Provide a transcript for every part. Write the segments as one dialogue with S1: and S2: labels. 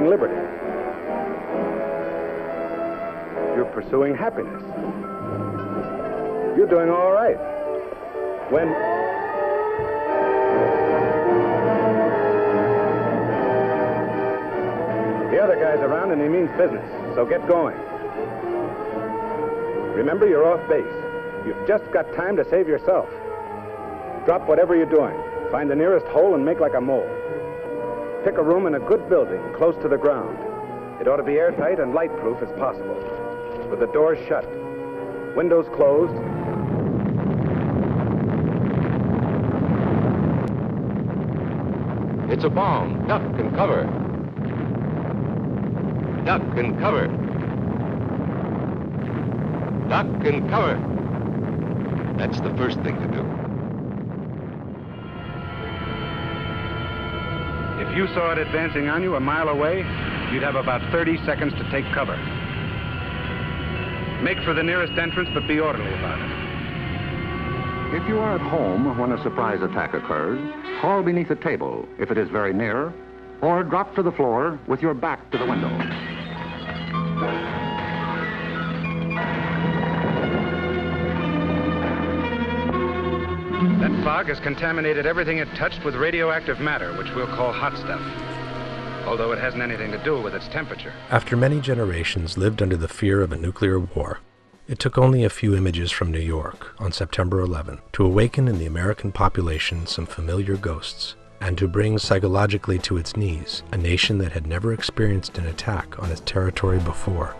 S1: pursuing liberty. You're pursuing happiness. You're doing all right. When the other guy's around and he means business, so get going. Remember, you're off base. You've just got time to save yourself. Drop whatever you're doing. Find the nearest hole and make like a mole. Pick a room in a good building close to the ground. It ought to be airtight and light-proof as possible, with the doors shut, windows closed.
S2: It's a bomb. Duck and cover. Duck and cover. Duck and cover. That's the first thing to do.
S1: If you saw it advancing on you a mile away, you'd have about 30 seconds to take cover. Make for the nearest entrance, but be orderly about it.
S3: If you are at home when a surprise attack occurs, crawl beneath a table if it is very near, or drop to the floor with your back to the window.
S1: That fog has contaminated everything it touched with radioactive matter, which we'll call hot stuff, although it hasn't anything to do with its temperature.
S4: After many generations lived under the fear of a nuclear war, it took only a few images from New York on September 11 to awaken in the American population some familiar ghosts, and to bring psychologically to its knees a nation that had never experienced an attack on its territory before.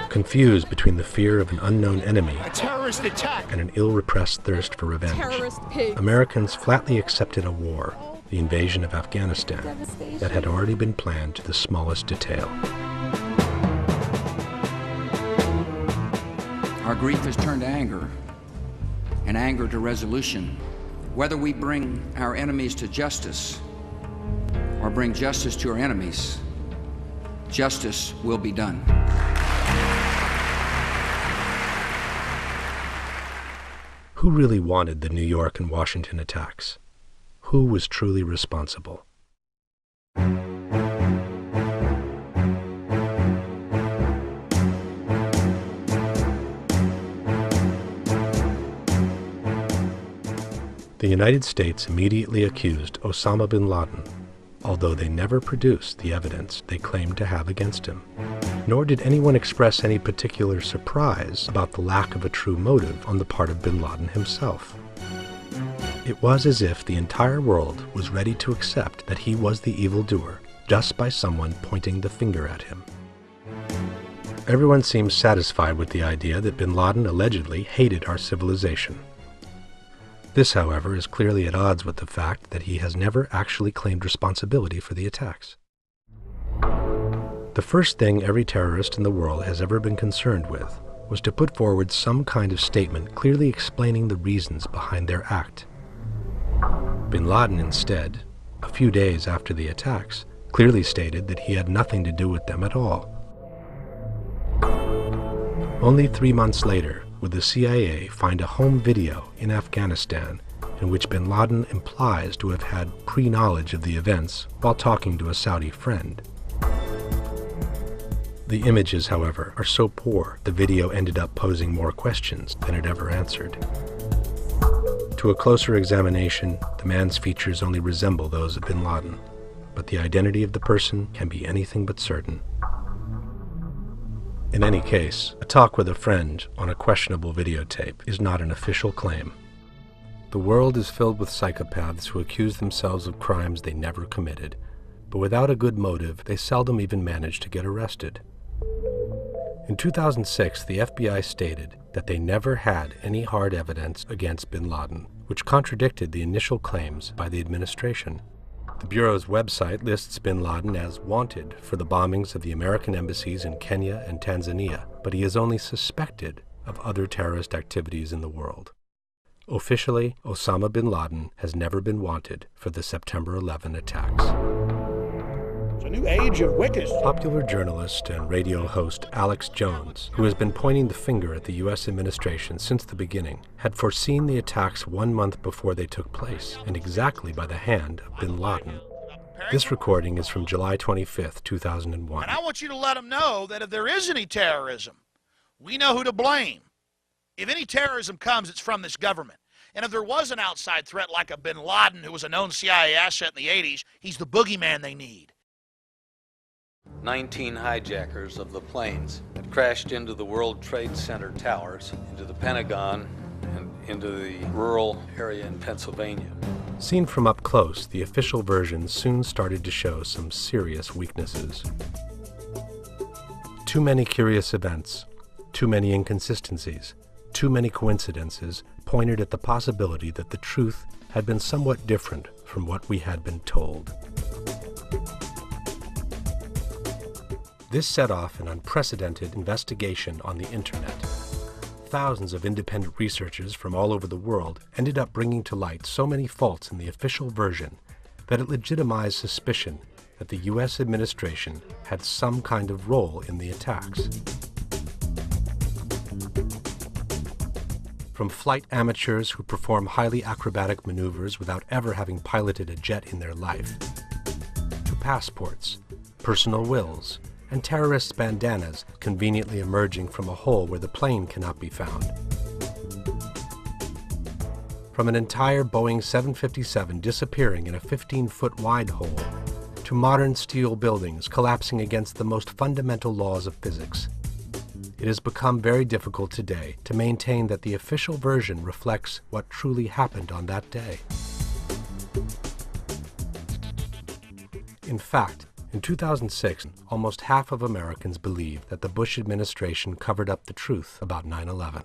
S4: Confused between the fear of an unknown enemy,
S5: a terrorist attack,
S4: and an ill-repressed thirst for revenge, Americans flatly accepted a war, the invasion of Afghanistan, that had already been planned to the smallest detail.
S6: Our grief has turned to anger, and anger to resolution. Whether we bring our enemies to justice or bring justice to our enemies, justice will be done.
S4: Who really wanted the New York and Washington attacks? Who was truly responsible? The United States immediately accused Osama bin Laden, although they never produced the evidence they claimed to have against him. Nor did anyone express any particular surprise about the lack of a true motive on the part of bin Laden himself. It was as if the entire world was ready to accept that he was the evildoer just by someone pointing the finger at him. Everyone seems satisfied with the idea that bin Laden allegedly hated our civilization. This, however, is clearly at odds with the fact that he has never actually claimed responsibility for the attacks. The first thing every terrorist in the world has ever been concerned with was to put forward some kind of statement clearly explaining the reasons behind their act. Bin Laden, instead, a few days after the attacks, clearly stated that he had nothing to do with them at all. Only 3 months later would the CIA find a home video in Afghanistan in which bin Laden implies to have had pre-knowledge of the events while talking to a Saudi friend. The images, however, are so poor the video ended up posing more questions than it ever answered. To a closer examination, the man's features only resemble those of bin Laden, but the identity of the person can be anything but certain. In any case, a talk with a friend on a questionable videotape is not an official claim. The world is filled with psychopaths who accuse themselves of crimes they never committed, but without a good motive, they seldom even manage to get arrested. In 2006, the FBI stated that they never had any hard evidence against bin Laden, which contradicted the initial claims by the administration. The Bureau's website lists bin Laden as wanted for the bombings of the American embassies in Kenya and Tanzania, but he is only suspected of other terrorist activities in the world. Officially, Osama bin Laden has never been wanted for the September 11 attacks.
S5: It's a new age of wickedness.
S4: Popular journalist and radio host Alex Jones, who has been pointing the finger at the U.S. administration since the beginning, had foreseen the attacks 1 month before they took place, and exactly by the hand of bin Laden. This recording is from July 25th, 2001.
S5: And I want you to let them know that if there is any terrorism, we know who to blame. If any terrorism comes, it's from this government. And if there was an outside threat like a bin Laden, who was a known CIA asset in the 80s, he's the boogeyman they need.
S7: 19 hijackers of the planes had crashed into the World Trade Center towers, into the Pentagon, and into the rural area in Pennsylvania.
S4: Seen from up close, the official version soon started to show some serious weaknesses. Too many curious events, too many inconsistencies, too many coincidences pointed at the possibility that the truth had been somewhat different from what we had been told. This set off an unprecedented investigation on the internet. Thousands of independent researchers from all over the world ended up bringing to light so many faults in the official version that it legitimized suspicion that the U.S. administration had some kind of role in the attacks. From flight amateurs who perform highly acrobatic maneuvers without ever having piloted a jet in their life, to passports, personal wills, and terrorists' bandanas conveniently emerging from a hole where the plane cannot be found. From an entire Boeing 757 disappearing in a 15-foot wide hole, to modern steel buildings collapsing against the most fundamental laws of physics. It has become very difficult today to maintain that the official version reflects what truly happened on that day. In fact, in 2006, almost half of Americans believe that the Bush administration covered up the truth about 9/11.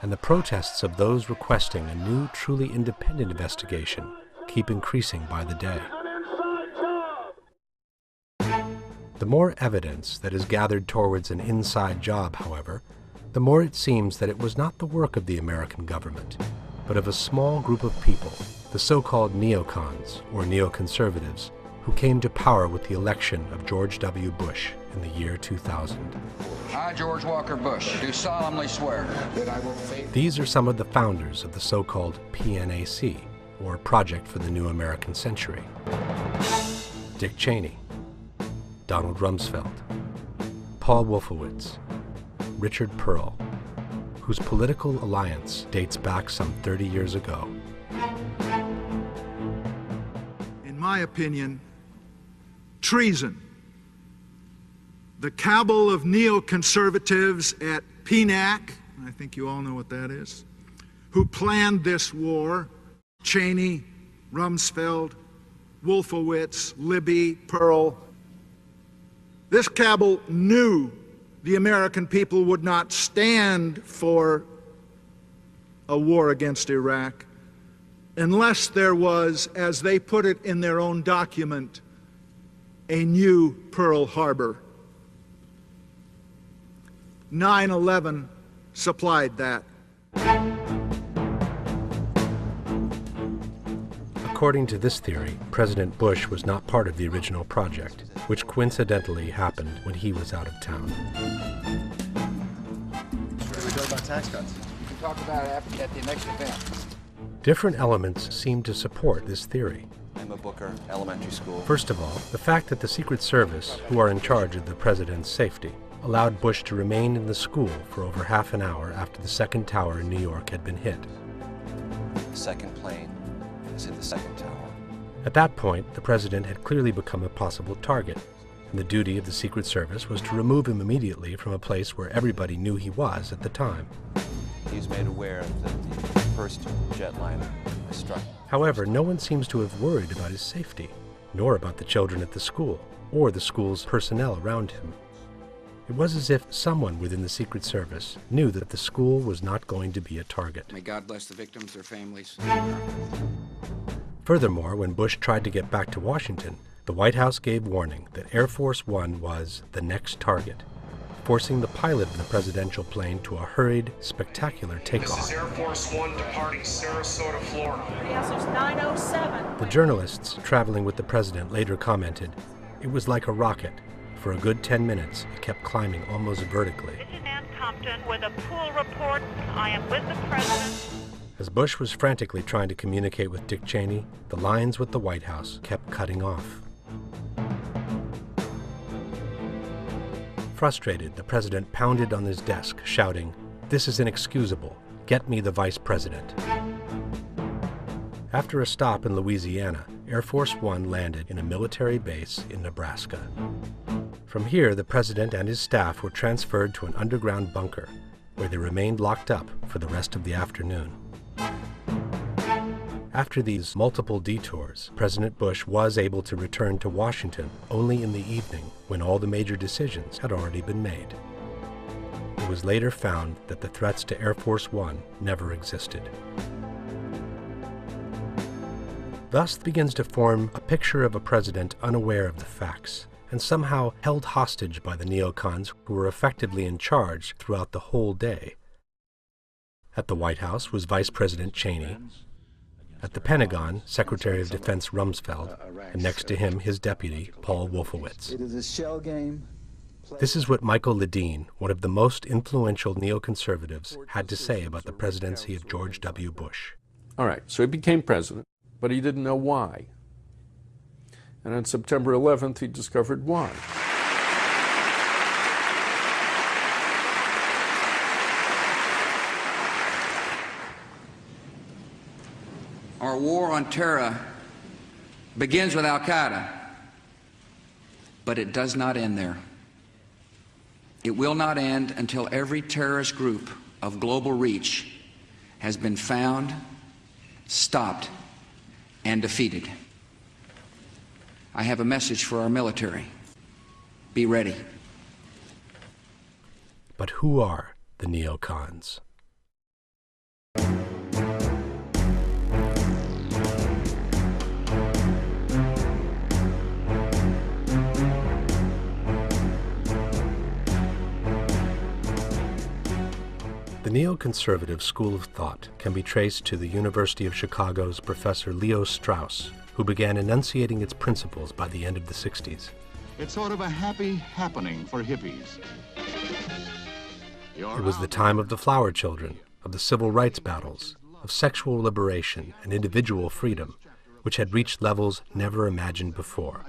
S4: And the protests of those requesting a new, truly independent investigation keep increasing by the day. The more evidence that is gathered towards an inside job, however, the more it seems that it was not the work of the American government, but of a small group of people, the so-called neocons, or neoconservatives, who came to power with the election of George W. Bush in the year 2000.
S6: I, George Walker Bush, do solemnly swear that I will faithfully...
S4: These are some of the founders of the so-called PNAC, or Project for the New American Century. Dick Cheney, Donald Rumsfeld, Paul Wolfowitz, Richard Pearl, whose political alliance dates back some 30 years ago.
S8: In my opinion, treason. The cabal of neoconservatives at PNAC, I think you all know what that is, who planned this war, Cheney, Rumsfeld, Wolfowitz, Libby, Pearl. This cabal knew the American people would not stand for a war against Iraq unless there was, as they put it in their own document, a new Pearl Harbor. 9/11 supplied that.
S4: According to this theory, President Bush was not part of the original project, which coincidentally happened when he was out of town.
S9: We talk about tax cuts.
S6: We can talk about it at the next event.
S4: Different elements seem to support this theory.
S9: Emma Booker, elementary school.
S4: First of all, the fact that the Secret Service, who are in charge of the president's safety, allowed Bush to remain in the school for over half an hour after the second tower in New York had been hit.
S9: The second plane has hit the second tower.
S4: At that point, the president had clearly become a possible target, and the duty of the Secret Service was to remove him immediately from a place where everybody knew he was at the time.
S9: He was made aware that the first jetliner was struck.
S4: However, no one seems to have worried about his safety, nor about the children at the school, or the school's personnel around him. It was as if someone within the Secret Service knew that the school was not going to be a target.
S6: May God bless the victims, their families.
S4: Furthermore, when Bush tried to get back to Washington, the White House gave warning that Air Force One was the next target, forcing the pilot of the presidential plane to a hurried, spectacular takeoff.
S10: This is Air Force One departing Sarasota, Florida. Yes, it's 9:07.
S4: The journalists traveling with the president later commented, "It was like a rocket. For a good 10 minutes, it kept climbing almost vertically."
S11: This is Ann Compton with a pool report. I am with the president.
S4: As Bush was frantically trying to communicate with Dick Cheney, the lines with the White House kept cutting off. Frustrated, the president pounded on his desk, shouting, "This is inexcusable. Get me the vice president." After a stop in Louisiana, Air Force One landed in a military base in Nebraska. From here, the president and his staff were transferred to an underground bunker, where they remained locked up for the rest of the afternoon. After these multiple detours, President Bush was able to return to Washington only in the evening, when all the major decisions had already been made. It was later found that the threats to Air Force One never existed. Thus begins to form a picture of a president unaware of the facts, and somehow held hostage by the neocons who were effectively in charge throughout the whole day. At the White House was Vice President Cheney. At the Pentagon, Secretary of Defense Rumsfeld, and next to him, his deputy, Paul Wolfowitz.
S12: It is a shell game.
S4: This is what Michael Ledeen, one of the most influential neoconservatives, had to say about the presidency of George W. Bush.
S13: All right, so he became president, but he didn't know why. And on September 11th, he discovered why.
S6: Our war on terror begins with Al-Qaeda, but it does not end there. It will not end until every terrorist group of global reach has been found, stopped, and defeated. I have a message for our military. Be ready.
S4: But who are the neocons? The neoconservative school of thought can be traced to the University of Chicago's Professor Leo Strauss, who began enunciating its principles by the end of the 60s.
S14: It's sort of a happy happening for hippies.
S4: It was the time of the flower children, of the civil rights battles, of sexual liberation and individual freedom, which had reached levels never imagined before.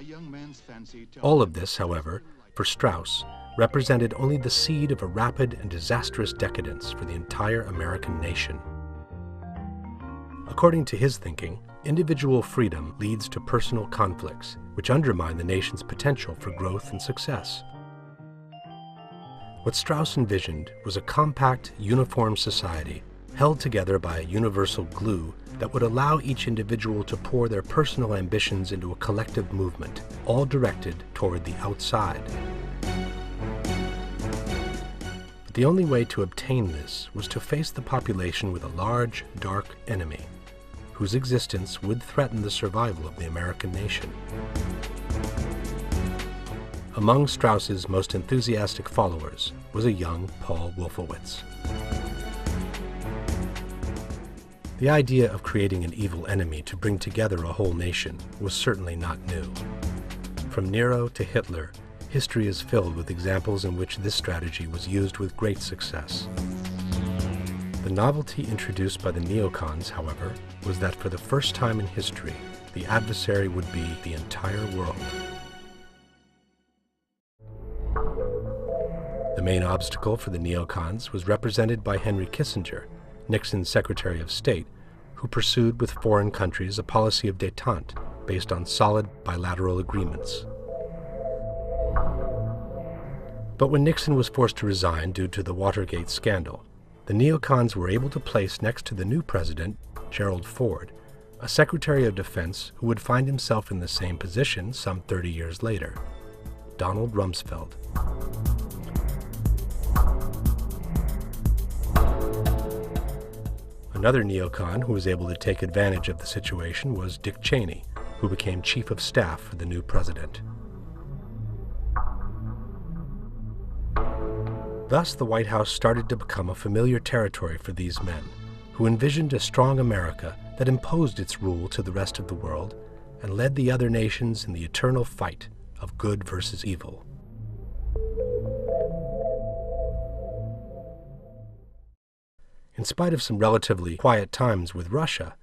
S4: All of this, however, for Strauss, represented only the seed of a rapid and disastrous decadence for the entire American nation. According to his thinking, individual freedom leads to personal conflicts, which undermine the nation's potential for growth and success. What Strauss envisioned was a compact, uniform society held together by a universal glue that would allow each individual to pour their personal ambitions into a collective movement, all directed toward the outside. But the only way to obtain this was to face the population with a large, dark enemy, whose existence would threaten the survival of the American nation. Among Strauss's most enthusiastic followers was a young Paul Wolfowitz. The idea of creating an evil enemy to bring together a whole nation was certainly not new. From Nero to Hitler, history is filled with examples in which this strategy was used with great success. The novelty introduced by the neocons, however, was that for the first time in history, the adversary would be the entire world. main obstacle for the neocons was represented by Henry Kissinger, Nixon's Secretary of State, who pursued with foreign countries a policy of détente based on solid bilateral agreements. But when Nixon was forced to resign due to the Watergate scandal, the neocons were able to place next to the new president, Gerald Ford, a Secretary of Defense who would find himself in the same position some 30 years later, Donald Rumsfeld. Another neocon who was able to take advantage of the situation was Dick Cheney, who became Chief of Staff for the new president. Thus, the White House started to become a familiar territory for these men, who envisioned a strong America that imposed its rule to the rest of the world and led the other nations in the eternal fight of good versus evil. In spite of some relatively quiet times with Russia,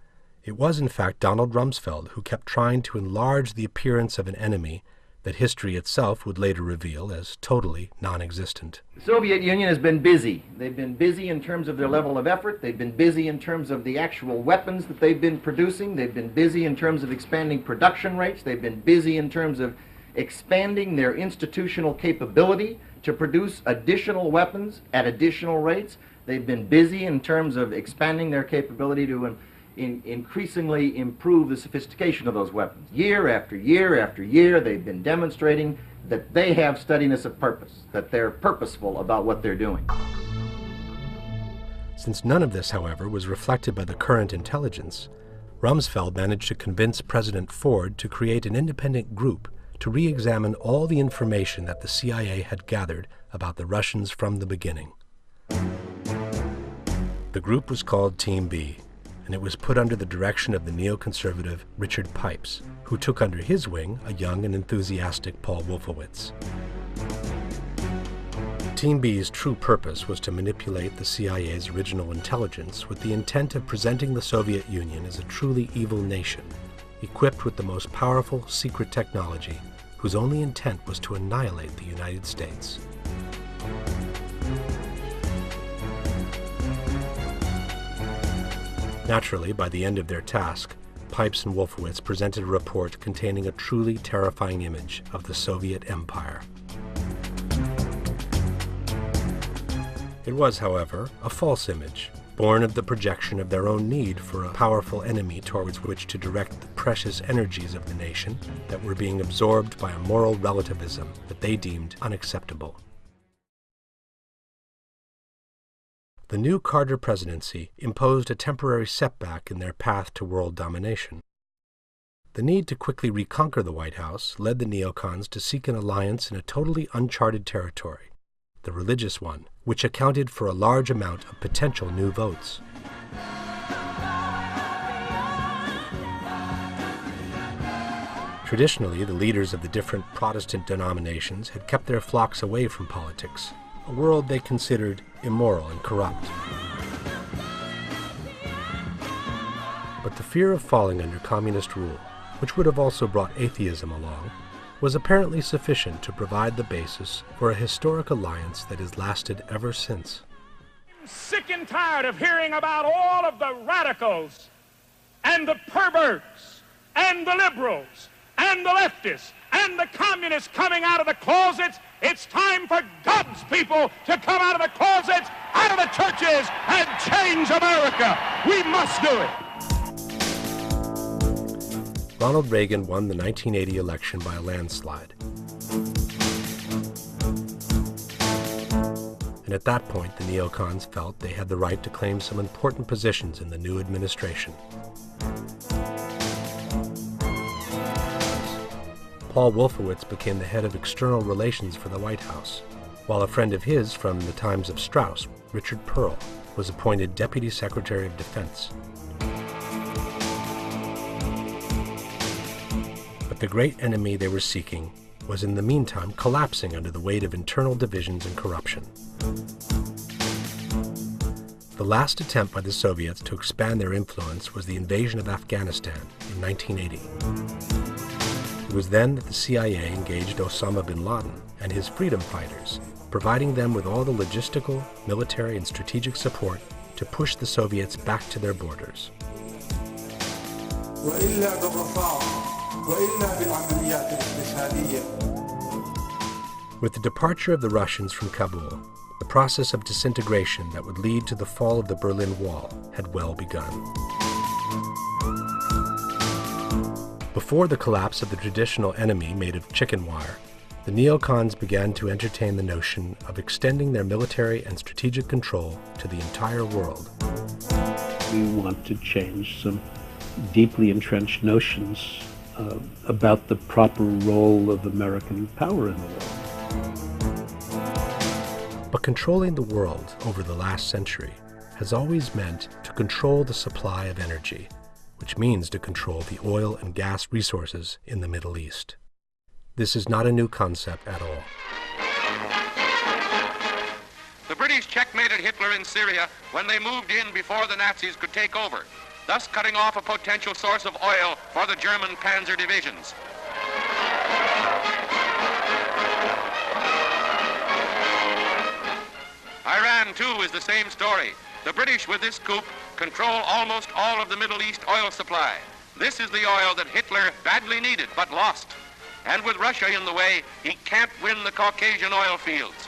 S4: it was in fact Donald Rumsfeld who kept trying to enlarge the appearance of an enemy that history itself would later reveal as totally non-existent.
S12: The Soviet Union has been busy. They've been busy in terms of their level of effort. They've been busy in terms of the actual weapons that they've been producing. They've been busy in terms of expanding production rates. They've been busy in terms of expanding their institutional capability to produce additional weapons at additional rates. They've been busy in terms of expanding their capability to increasingly improve the sophistication of those weapons. Year after year after year, they've been demonstrating that they have steadiness of purpose, that they're purposeful about what they're doing.
S4: Since none of this, however, was reflected by the current intelligence, Rumsfeld managed to convince President Ford to create an independent group to re-examine all the information that the CIA had gathered about the Russians from the beginning. The group was called Team B, and it was put under the direction of the neoconservative Richard Pipes, who took under his wing a young and enthusiastic Paul Wolfowitz. Team B's true purpose was to manipulate the CIA's original intelligence with the intent of presenting the Soviet Union as a truly evil nation, equipped with the most powerful secret technology, whose only intent was to annihilate the United States. Naturally, by the end of their task, Pipes and Wolfowitz presented a report containing a truly terrifying image of the Soviet Empire. It was, however, a false image, born of the projection of their own need for a powerful enemy towards which to direct the precious energies of the nation that were being absorbed by a moral relativism that they deemed unacceptable. The new Carter presidency imposed a temporary setback in their path to world domination. The need to quickly reconquer the White House led the neocons to seek an alliance in a totally uncharted territory, the religious one, which accounted for a large amount of potential new votes. Traditionally, the leaders of the different Protestant denominations had kept their flocks away from politics, a world they considered immoral and corrupt. But the fear of falling under communist rule, which would have also brought atheism along, was apparently sufficient to provide the basis for a historic alliance that has lasted ever since.
S15: I'm sick and tired of hearing about all of the radicals and the perverts and the liberals and the leftists and the communists coming out of the closets. It's time for God's people to come out of the closets, out of the churches, and change America. We must do it.
S4: Ronald Reagan won the 1980 election by a landslide. And at that point, the neocons felt they had the right to claim some important positions in the new administration. Paul Wolfowitz became the head of external relations for the White House, while a friend of his from the times of Strauss, Richard Pearl, was appointed Deputy Secretary of Defense. But the great enemy they were seeking was in the meantime collapsing under the weight of internal divisions and corruption. The last attempt by the Soviets to expand their influence was the invasion of Afghanistan in 1980. It was then that the CIA engaged Osama bin Laden and his freedom fighters, providing them with all the logistical, military, and strategic support to push the Soviets back to their borders. With the departure of the Russians from Kabul, the process of disintegration that would lead to the fall of the Berlin Wall had well begun. Before the collapse of the traditional enemy made of chicken wire, the neocons began to entertain the notion of extending their military and strategic control to the entire world.
S16: We want to change some deeply entrenched notions about the proper role of American power in the world.
S4: But controlling the world over the last century has always meant to control the supply of energy, which means to control the oil and gas resources in the Middle East. This is not a new concept at all.
S17: The British checkmated Hitler in Syria when they moved in before the Nazis could take over, thus cutting off a potential source of oil for the German panzer divisions. Iran, too, is the same story. The British, with this coup, control almost all of the Middle East oil supply. This is the oil that Hitler badly needed but lost. And with Russia in the way, he can't win the Caucasian oil fields.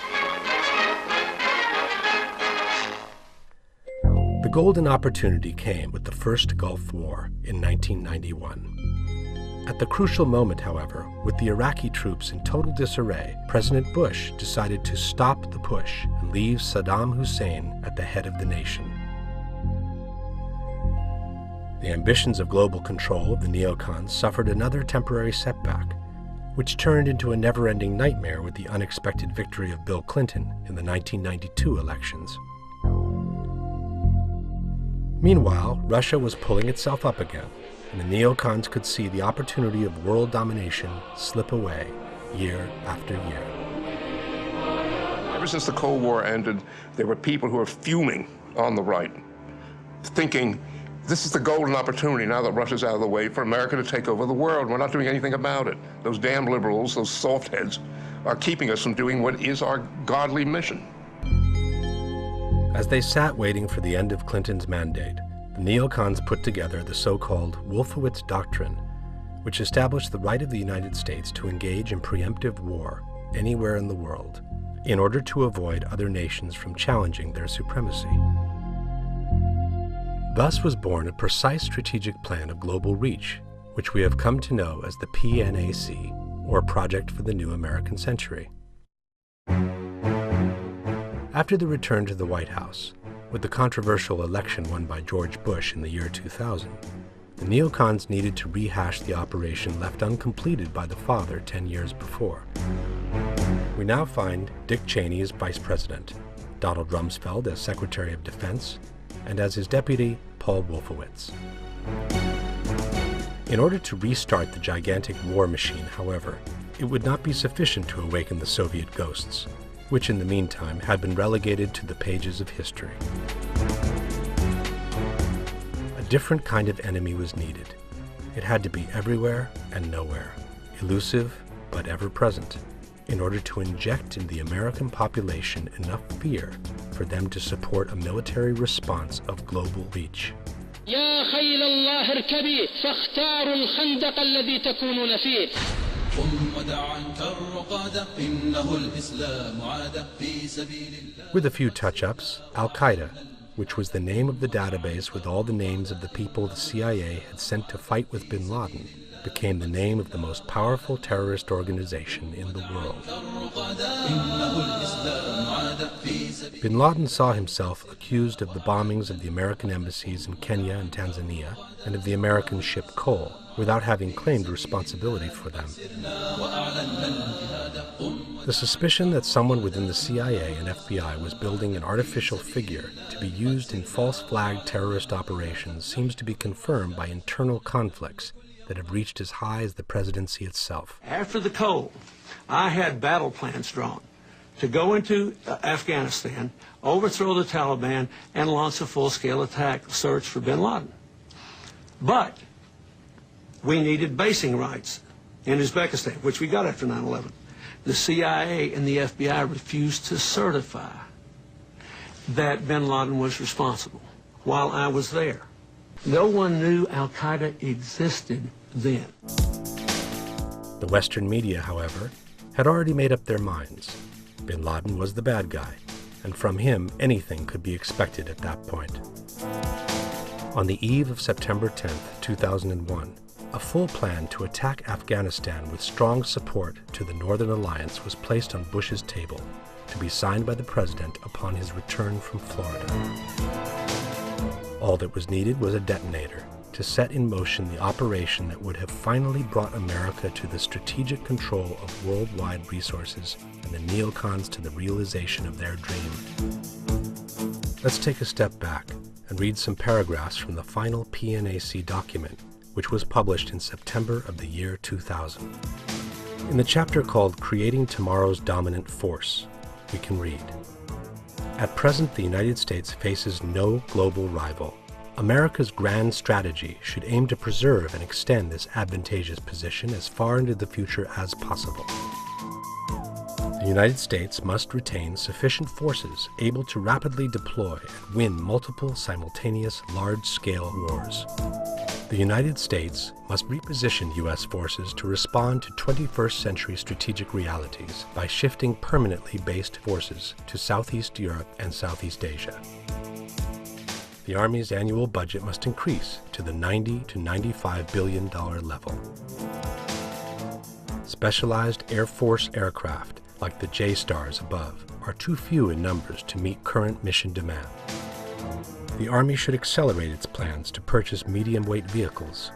S4: The golden opportunity came with the first Gulf War in 1991. At the crucial moment, however, with the Iraqi troops in total disarray, President Bush decided to stop the push and leave Saddam Hussein at the head of the nation. The ambitions of global control of the neocons suffered another temporary setback, which turned into a never-ending nightmare with the unexpected victory of Bill Clinton in the 1992 elections. Meanwhile, Russia was pulling itself up again, and the neocons could see the opportunity of world domination slip away year after year.
S18: Ever since the Cold War ended, there were people who were fuming on the right, thinking, this is the golden opportunity, now that Russia's out of the way, for America to take over the world. We're not doing anything about it. Those damn liberals, those soft heads, are keeping us from doing what is our godly mission.
S4: As they sat waiting for the end of Clinton's mandate, the neocons put together the so-called Wolfowitz Doctrine, which established the right of the United States to engage in preemptive war anywhere in the world, in order to avoid other nations from challenging their supremacy. Thus was born a precise strategic plan of global reach, which we have come to know as the PNAC, or Project for the New American Century. After the return to the White House, with the controversial election won by George Bush in the year 2000, the neocons needed to rehash the operation left uncompleted by the father 10 years before. We now find Dick Cheney as Vice President, Donald Rumsfeld as Secretary of Defense, and as his deputy, Paul Wolfowitz. In order to restart the gigantic war machine, however, it would not be sufficient to awaken the Soviet ghosts, which in the meantime had been relegated to the pages of history. A different kind of enemy was needed. It had to be everywhere and nowhere, elusive but ever present, in order to inject in the American population enough fear for them to support a military response of global reach.
S19: يا خيل الله اركبي فاختاروا الخندق الذي تكونون فيه.
S4: With a few touch-ups, Al-Qaeda, which was the name of the database with all the names of the people the CIA had sent to fight with bin Laden, became the name of the most powerful terrorist organization in the world. Bin Laden saw himself accused of the bombings of the American embassies in Kenya and Tanzania and of the American ship Cole, without having claimed responsibility for them. The suspicion that someone within the CIA and FBI was building an artificial figure to be used in false flag terrorist operations seems to be confirmed by internal conflicts that have reached as high as the presidency itself.
S20: After the Cole, I had battle plans drawn to go into Afghanistan, overthrow the Taliban, and launch a full-scale attack search for bin Laden. But we needed basing rights in Uzbekistan, which we got after 9/11. the CIA and the FBI refused to certify that bin Laden was responsible while I was there. No one knew Al-Qaeda existed then.
S4: The Western media, however, had already made up their minds. Bin Laden was the bad guy, and from him anything could be expected at that point. On the eve of September 10, 2001, a full plan to attack Afghanistan with strong support to the Northern Alliance was placed on Bush's table to be signed by the president upon his return from Florida. All that was needed was a detonator to set in motion the operation that would have finally brought America to the strategic control of worldwide resources and the neocons to the realization of their dream. Let's take a step back and read some paragraphs from the final PNAC document, which was published in September of the year 2000. In the chapter called Creating Tomorrow's Dominant Force, we can read, "At present, the United States faces no global rival. America's grand strategy should aim to preserve and extend this advantageous position as far into the future as possible. The United States must retain sufficient forces able to rapidly deploy and win multiple simultaneous large-scale wars. The United States must reposition U.S. forces to respond to 21st century strategic realities by shifting permanently based forces to Southeast Europe and Southeast Asia. The Army's annual budget must increase to the $90 to $95 billion level. Specialized Air Force aircraft, like the J-Stars above, are too few in numbers to meet current mission demand. The Army should accelerate its plans to purchase medium-weight vehicles.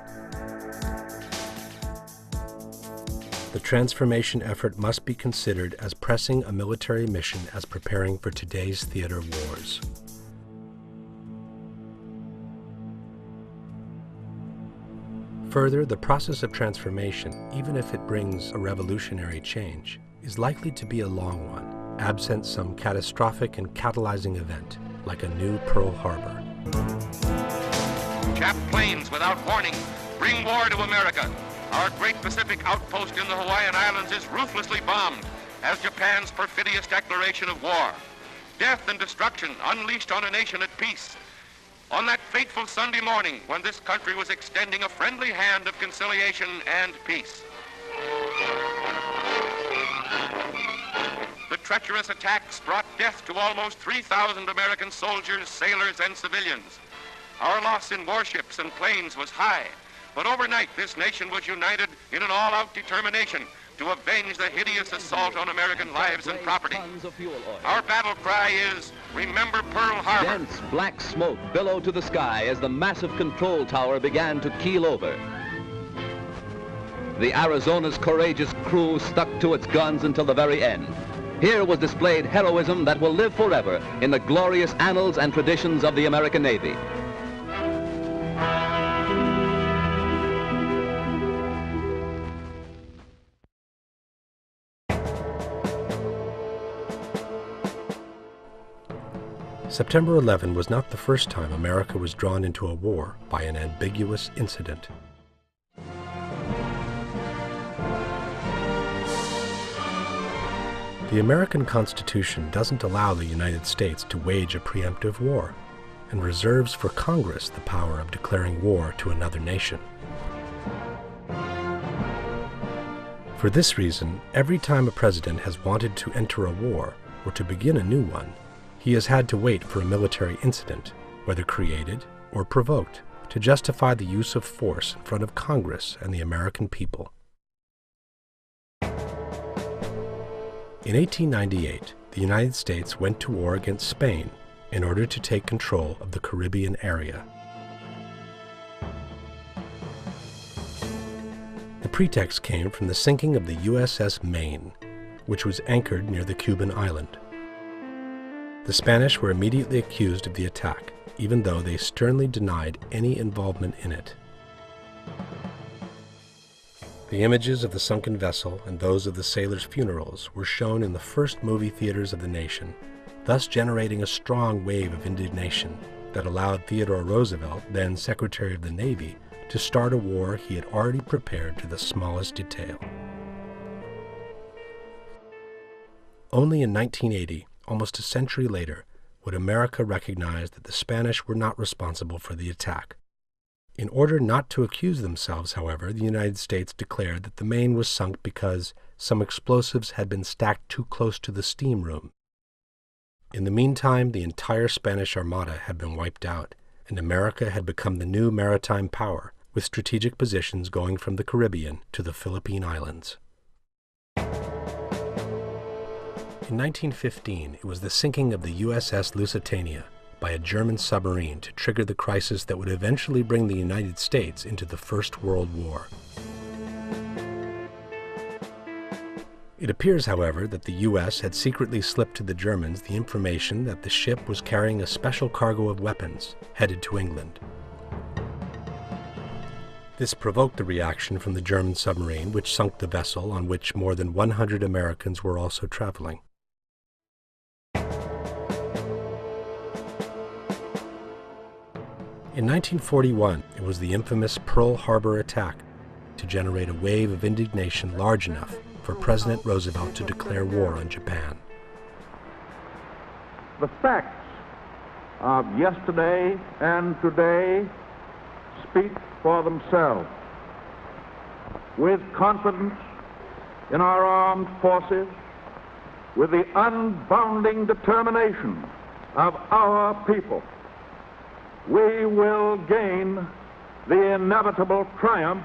S4: The transformation effort must be considered as pressing a military mission as preparing for today's theater wars. Further, the process of transformation, even if it brings a revolutionary change, is likely to be a long one, absent some catastrophic and catalyzing event, like a new Pearl Harbor.
S17: Jap planes without warning bring war to America. Our great Pacific outpost in the Hawaiian Islands is ruthlessly bombed as Japan's perfidious declaration of war. Death and destruction unleashed on a nation at peace. On that fateful Sunday morning when this country was extending a friendly hand of conciliation and peace. The treacherous attacks brought death to almost 3,000 American soldiers, sailors, and civilians. Our loss in warships and planes was high, but overnight this nation was united in an all-out determination to avenge the hideous assault on American lives and property. Our battle cry is, remember Pearl Harbor.
S21: Dense black smoke billowed to the sky as the massive control tower began to keel over. The Arizona's courageous crew stuck to its guns until the very end. Here was displayed heroism that will live forever in the glorious annals and traditions of the American Navy.
S4: September 11 was not the first time America was drawn into a war by an ambiguous incident. The American Constitution doesn't allow the United States to wage a preemptive war, and reserves for Congress the power of declaring war to another nation. For this reason, every time a president has wanted to enter a war or to begin a new one, he has had to wait for a military incident, whether created or provoked, to justify the use of force in front of Congress and the American people. In 1898, the United States went to war against Spain in order to take control of the Caribbean area. The pretext came from the sinking of the USS Maine, which was anchored near the Cuban island. The Spanish were immediately accused of the attack, even though they sternly denied any involvement in it. The images of the sunken vessel and those of the sailors' funerals were shown in the first movie theaters of the nation, thus generating a strong wave of indignation that allowed Theodore Roosevelt, then Secretary of the Navy, to start a war he had already prepared to the smallest detail. Only in 1980, almost a century later, would America recognize that the Spanish were not responsible for the attack. In order not to accuse themselves, however, the United States declared that the Maine was sunk because some explosives had been stacked too close to the steam room. In the meantime, the entire Spanish Armada had been wiped out, and America had become the new maritime power, with strategic positions going from the Caribbean to the Philippine Islands. In 1915, it was the sinking of the USS Lusitania by a German submarine to trigger the crisis that would eventually bring the United States into the First World War. It appears, however, that the U.S. had secretly slipped to the Germans the information that the ship was carrying a special cargo of weapons headed to England. This provoked the reaction from the German submarine, which sunk the vessel on which more than 100 Americans were also traveling. In 1941, it was the infamous Pearl Harbor attack to generate a wave of indignation large enough for President Roosevelt to declare war on Japan.
S2: The facts of yesterday and today speak for themselves. With confidence in our armed forces, with the unbounding determination of our people, we will gain the inevitable triumph,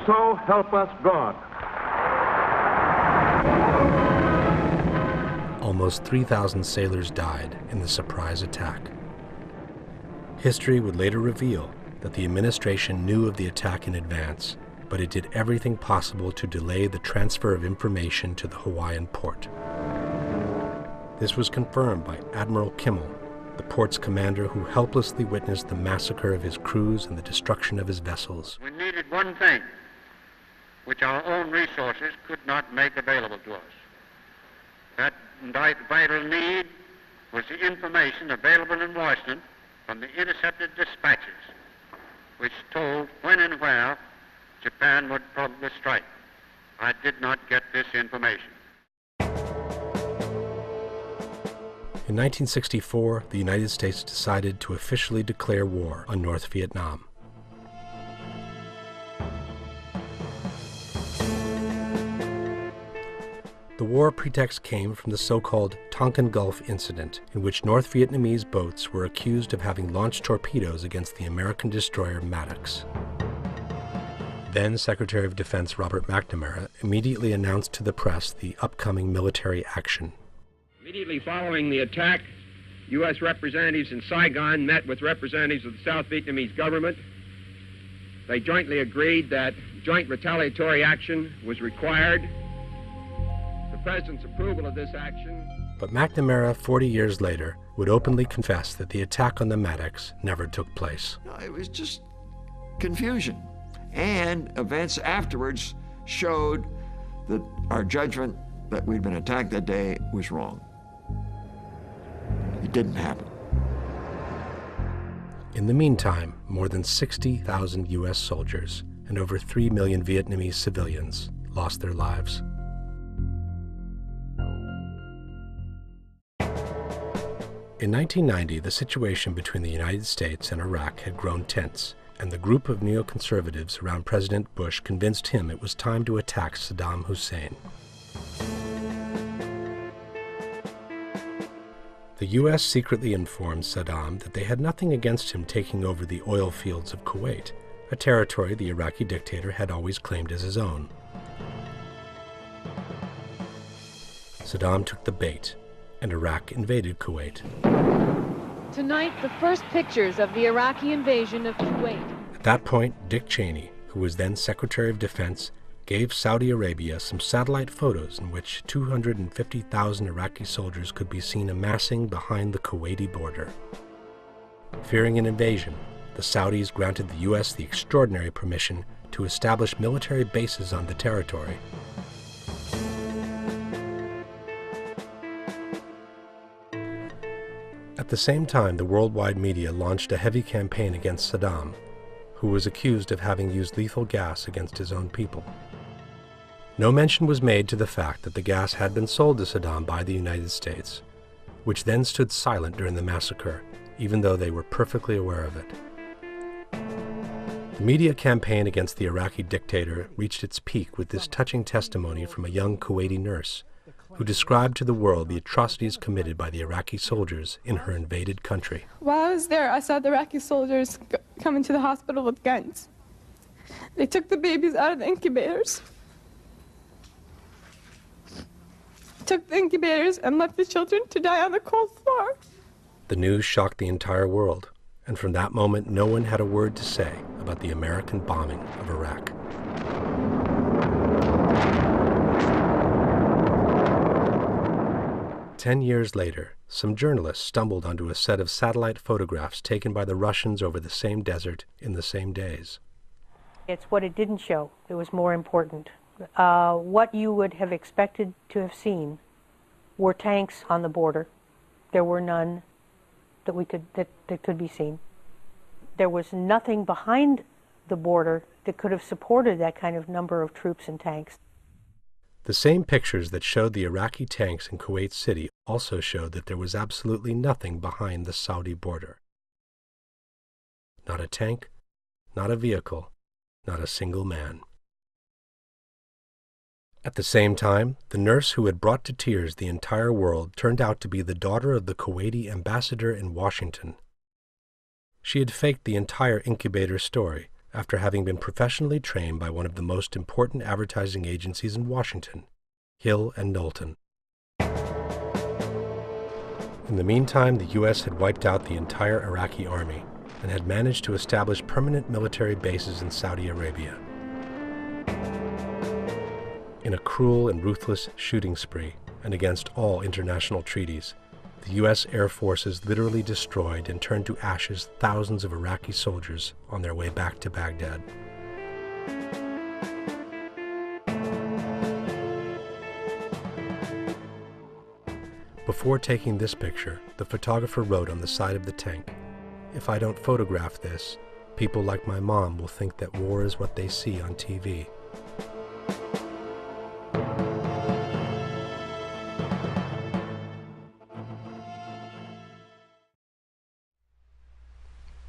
S2: so help us God.
S4: Almost 3,000 sailors died in the surprise attack. History would later reveal that the administration knew of the attack in advance, but it did everything possible to delay the transfer of information to the Hawaiian port. This was confirmed by Admiral Kimmel, the port's commander who helplessly witnessed the massacre of his crews and the destruction of his vessels.
S22: We needed one thing, which our own resources could not make available to us. That vital need was the information available in Washington from the intercepted dispatches, which told when and where Japan would probably strike. I did not get this information.
S4: In 1964, the United States decided to officially declare war on North Vietnam. The war pretext came from the so-called Tonkin Gulf incident, in which North Vietnamese boats were accused of having launched torpedoes against the American destroyer Maddox. Then Secretary of Defense Robert McNamara immediately announced to the press the upcoming military action.
S23: Immediately following the attack, U.S. representatives in Saigon met with representatives of the South Vietnamese government. They jointly agreed that joint retaliatory action was required. The President's approval of this action.
S4: But McNamara, 40 years later, would openly confess that the attack on the Maddox never took place.
S24: No, it was just confusion. And events afterwards showed that our judgment that we'd been attacked that day was wrong. It didn't happen.
S4: In the meantime, more than 60,000 U.S. soldiers and over 3 million Vietnamese civilians lost their lives. In 1990, the situation between the United States and Iraq had grown tense, and the group of neoconservatives around President Bush convinced him it was time to attack Saddam Hussein. The U.S. secretly informed Saddam that they had nothing against him taking over the oil fields of Kuwait, a territory the Iraqi dictator had always claimed as his own. Saddam took the bait, and Iraq invaded Kuwait.
S25: Tonight, the first pictures of the Iraqi invasion of Kuwait.
S4: At that point, Dick Cheney, who was then Secretary of Defense, gave Saudi Arabia some satellite photos in which 250,000 Iraqi soldiers could be seen amassing behind the Kuwaiti border. Fearing an invasion, the Saudis granted the U.S. the extraordinary permission to establish military bases on the territory. At the same time, the worldwide media launched a heavy campaign against Saddam, who was accused of having used lethal gas against his own people. No mention was made to the fact that the gas had been sold to Saddam by the United States, which then stood silent during the massacre, even though they were perfectly aware of it. The media campaign against the Iraqi dictator reached its peak with this touching testimony from a young Kuwaiti nurse who described to the world the atrocities committed by the Iraqi soldiers in her invaded country.
S1: While I was there, I saw the Iraqi soldiers come into the hospital with guns. They took the babies out of the incubators, took the incubators, and left the children to die on the cold floor.
S4: The news shocked the entire world, and from that moment, no one had a word to say about the American bombing of Iraq. Ten years later, some journalists stumbled onto a set of satellite photographs taken by the Russians over the same desert in the same days.
S3: It's what it didn't show that was more important. What you would have expected to have seen were tanks on the border. There were none that could be seen. There was nothing behind the border that could have supported that kind of number of troops and tanks.
S4: The same pictures that showed the Iraqi tanks in Kuwait City also showed that there was absolutely nothing behind the Saudi border. Not a tank, not a vehicle, not a single man. At the same time, the nurse who had brought to tears the entire world turned out to be the daughter of the Kuwaiti ambassador in Washington. She had faked the entire incubator story after having been professionally trained by one of the most important advertising agencies in Washington, Hill and Knowlton. In the meantime, the U.S. had wiped out the entire Iraqi army and had managed to establish permanent military bases in Saudi Arabia. In a cruel and ruthless shooting spree, and against all international treaties, the U.S. Air Forces literally destroyed and turned to ashes thousands of Iraqi soldiers on their way back to Baghdad. Before taking this picture, the photographer wrote on the side of the tank, "If I don't photograph this, people like my mom will think that war is what they see on TV."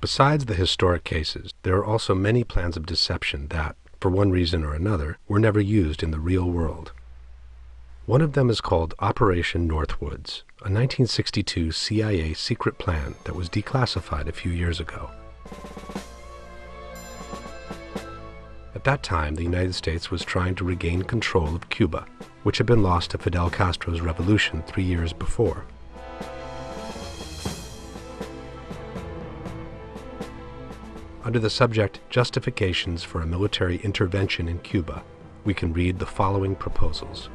S4: Besides the historic cases, there are also many plans of deception that, for one reason or another, were never used in the real world. One of them is called Operation Northwoods, a 1962 CIA secret plan that was declassified a few years ago. At that time, the United States was trying to regain control of Cuba, which had been lost to Fidel Castro's revolution 3 years before. Under the subject Justifications for a Military Intervention in Cuba, we can read the following proposals.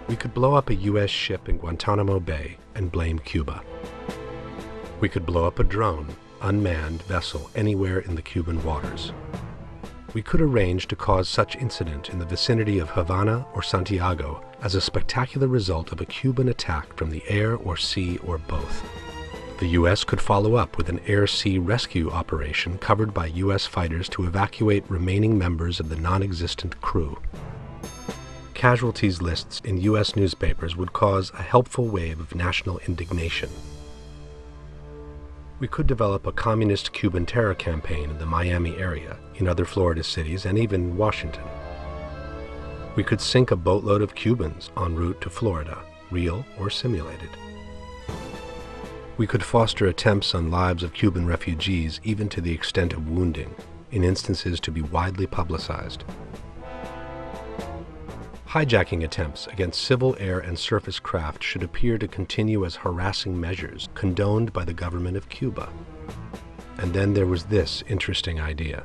S4: We could blow up a U.S. ship in Guantanamo Bay and blame Cuba. We could blow up a drone, unmanned vessel anywhere in the Cuban waters. We could arrange to cause such incident in the vicinity of Havana or Santiago as a spectacular result of a Cuban attack from the air or sea or both. The U.S. could follow up with an air-sea rescue operation covered by U.S. fighters to evacuate remaining members of the non-existent crew. Casualties lists in U.S. newspapers would cause a helpful wave of national indignation. We could develop a communist Cuban terror campaign in the Miami area, in other Florida cities, and even Washington. We could sink a boatload of Cubans en route to Florida, real or simulated. We could foster attempts on lives of Cuban refugees even to the extent of wounding, in instances to be widely publicized. Hijacking attempts against civil air and surface craft should appear to continue as harassing measures condoned by the government of Cuba. And then there was this interesting idea.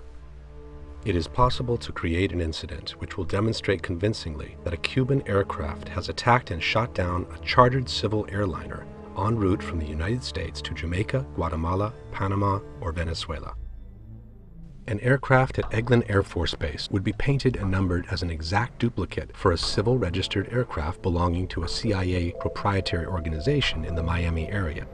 S4: It is possible to create an incident which will demonstrate convincingly that a Cuban aircraft has attacked and shot down a chartered civil airliner en route from the United States to Jamaica, Guatemala, Panama, or Venezuela. An aircraft at Eglin Air Force Base would be painted and numbered as an exact duplicate for a civil registered aircraft belonging to a CIA proprietary organization in the Miami area.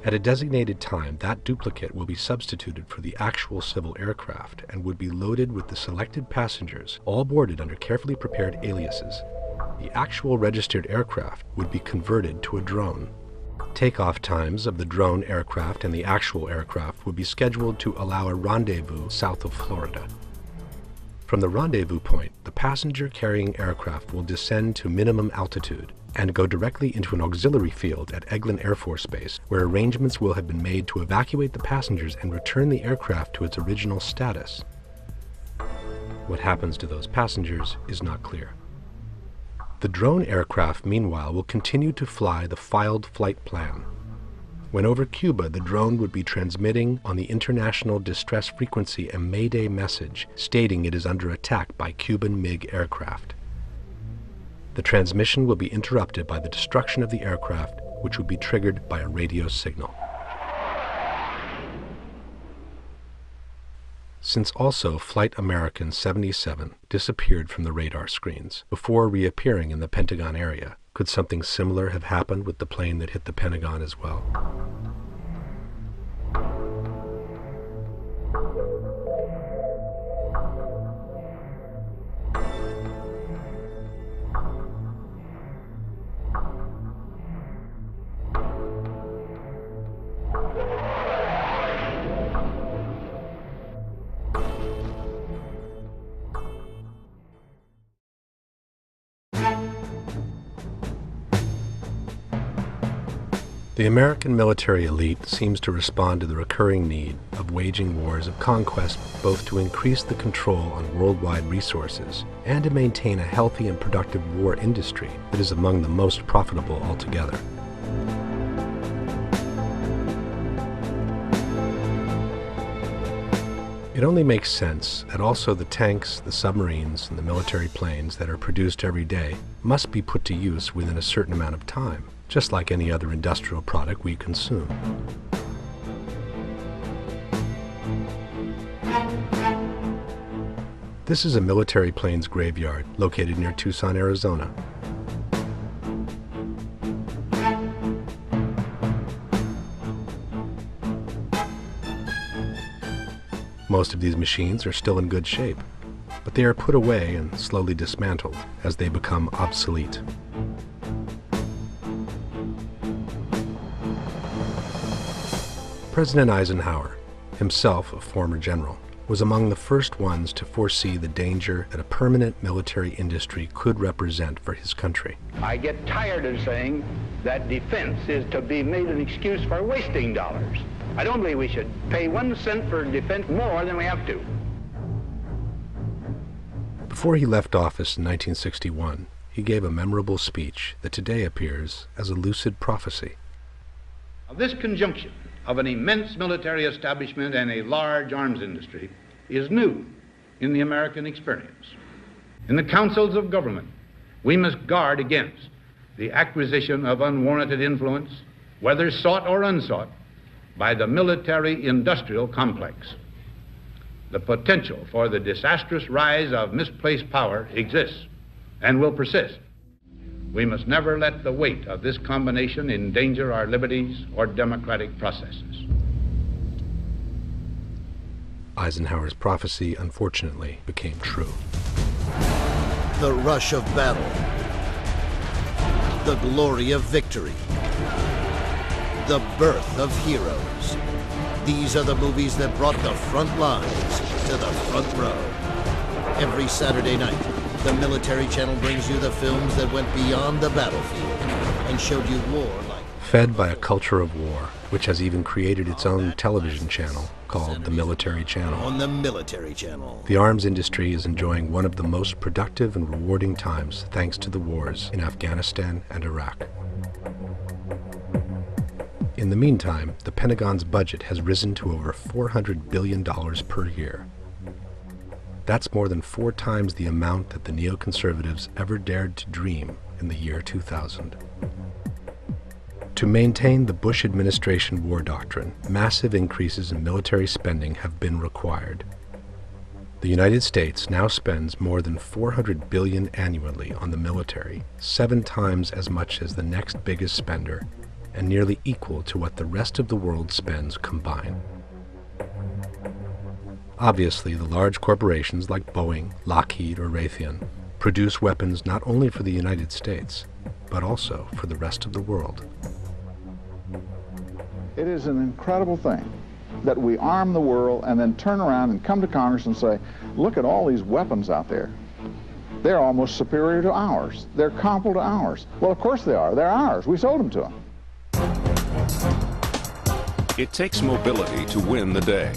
S4: At a designated time, that duplicate will be substituted for the actual civil aircraft and would be loaded with the selected passengers, all boarded under carefully prepared aliases. The actual registered aircraft would be converted to a drone. Takeoff times of the drone aircraft and the actual aircraft would be scheduled to allow a rendezvous south of Florida. From the rendezvous point, the passenger-carrying aircraft will descend to minimum altitude and go directly into an auxiliary field at Eglin Air Force Base, where arrangements will have been made to evacuate the passengers and return the aircraft to its original status. What happens to those passengers is not clear. The drone aircraft, meanwhile, will continue to fly the filed flight plan. When over Cuba, the drone would be transmitting on the international distress frequency a Mayday message stating it is under attack by Cuban MiG aircraft. The transmission will be interrupted by the destruction of the aircraft, which would be triggered by a radio signal. Since also Flight American 77 disappeared from the radar screens before reappearing in the Pentagon area, could something similar have happened with the plane that hit the Pentagon as well? The American military elite seems to respond to the recurring need of waging wars of conquest, both to increase the control on worldwide resources and to maintain a healthy and productive war industry that is among the most profitable altogether. It only makes sense that also the tanks, the submarines, and the military planes that are produced every day must be put to use within a certain amount of time, just like any other industrial product we consume. This is a military planes graveyard located near Tucson, Arizona. Most of these machines are still in good shape, but they are put away and slowly dismantled as they become obsolete. President Eisenhower, himself a former general, was among the first ones to foresee the danger that a permanent military industry could represent for his country.
S5: I get tired of saying that defense is to be made an excuse for wasting dollars. I don't believe we should pay 1 cent for defense more than we have to.
S4: Before he left office in 1961, he gave a memorable speech that today appears as a lucid prophecy.
S7: This conjunction of an immense military establishment and a large arms industry is new in the American experience. In the councils of government, we must guard against the acquisition of unwarranted influence, whether sought or unsought, by the military-industrial complex. The potential for the disastrous rise of misplaced power exists and will persist. We must never let the weight of this combination endanger our liberties or democratic processes.
S4: Eisenhower's prophecy, unfortunately, became true.
S8: The rush of battle. The glory of victory. The birth of heroes. These are the movies that brought the front lines to the front row. Every Saturday night, the Military Channel brings you the films that went beyond the battlefield and showed you war like...
S4: Fed by a culture of war, which has even created its own television channel called the Military Channel.
S8: On the Military Channel.
S4: The arms industry is enjoying one of the most productive and rewarding times thanks to the wars in Afghanistan and Iraq. In the meantime, the Pentagon's budget has risen to over $400 billion per year. That's more than 4 times the amount that the neoconservatives ever dared to dream in the year 2000. To maintain the Bush administration war doctrine, massive increases in military spending have been required. The United States now spends more than $400 billion annually on the military, 7 times as much as the next biggest spender, and nearly equal to what the rest of the world spends combined. Obviously, the large corporations like Boeing, Lockheed, or Raytheon produce weapons not only for the United States, but also for the rest of the world.
S2: It is an incredible thing that we arm the world and then turn around and come to Congress and say, look at all these weapons out there. They're almost superior to ours. They're comparable to ours. Well, of course they are. They're ours. We sold them to them.
S6: It takes mobility to win the day.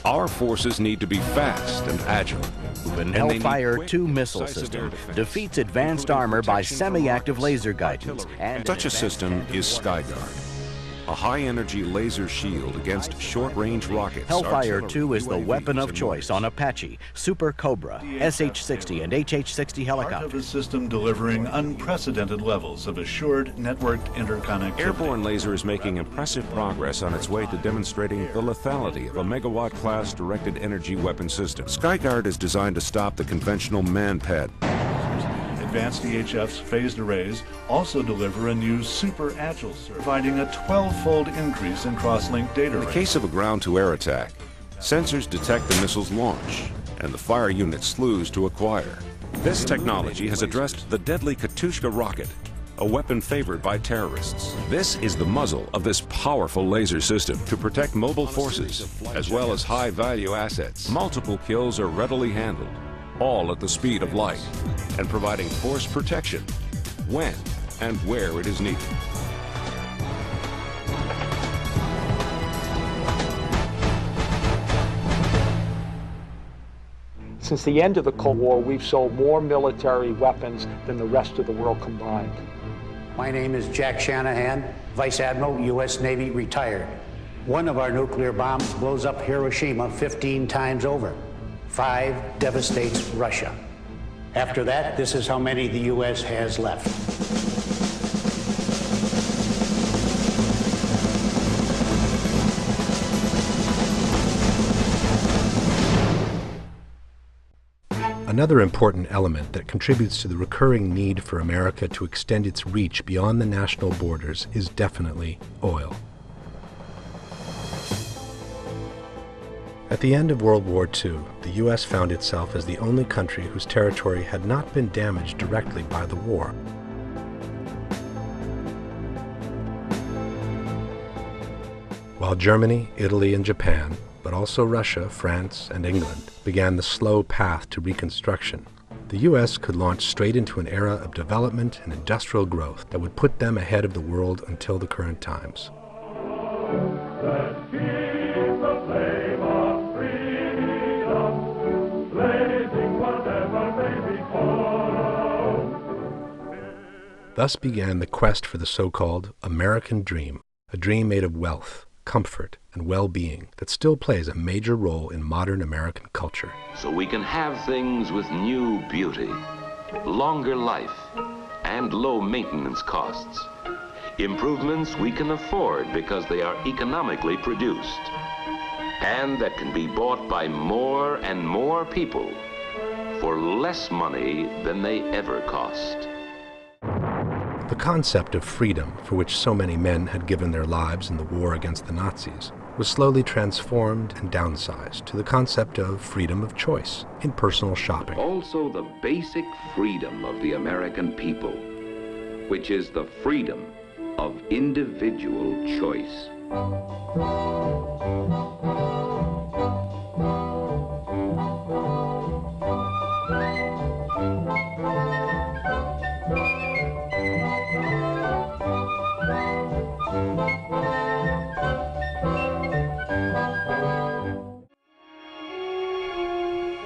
S6: Our forces need to be fast and agile.
S9: The Hellfire 2 missile system defeats advanced armor by semi-active laser guidance. And
S6: such a system is Skyguard, a high-energy laser shield against short-range rockets.
S9: Hellfire 2 is the weapon of choice on Apache, Super Cobra, SH-60, and HH-60 helicopters.
S10: Part of a system delivering unprecedented levels of assured networked interconnectivity.
S6: Airborne laser is making impressive progress on its way to demonstrating the lethality of a megawatt-class directed energy weapon system. Skyguard is designed to stop the conventional man-pad.
S10: Advanced EHF's phased arrays also deliver a new super agile service, providing a 12-fold increase in cross-link data rates.
S6: In the case of a ground-to-air attack, sensors detect the missile's launch and the fire unit slews to acquire. This technology has addressed the deadly Katyusha rocket, a weapon favored by terrorists. This is the muzzle of this powerful laser system to protect mobile forces as well as high-value assets. Multiple kills are readily handled, all at the speed of light, and providing force protection when and where it is needed.
S11: Since the end of the Cold War, we've sold more military weapons than the rest of the world combined.
S13: My name is Jack Shanahan, Vice Admiral, U.S. Navy, retired. One of our nuclear bombs blows up Hiroshima 15 times over. 5 devastates Russia. After that, this is how many the U.S. has left.
S4: Another important element that contributes to the recurring need for America to extend its reach beyond the national borders is definitely oil. At the end of World War II, the U.S. found itself as the only country whose territory had not been damaged directly by the war. While Germany, Italy, and Japan, but also Russia, France, and England, began the slow path to reconstruction, the U.S. could launch straight into an era of development and industrial growth that would put them ahead of the world until the current times. Thus began the quest for the so-called American dream, a dream made of wealth, comfort, and well-being that still plays a major role in modern American culture.
S26: So we can have things with new beauty, longer life, and low maintenance costs. Improvements we can afford because they are economically produced, and that can be bought by more and more people for less money than they ever cost.
S4: The concept of freedom, for which so many men had given their lives in the war against the Nazis, was slowly transformed and downsized to the concept of freedom of choice in personal shopping.
S26: Also the basic freedom of the American people, which is the freedom of individual choice.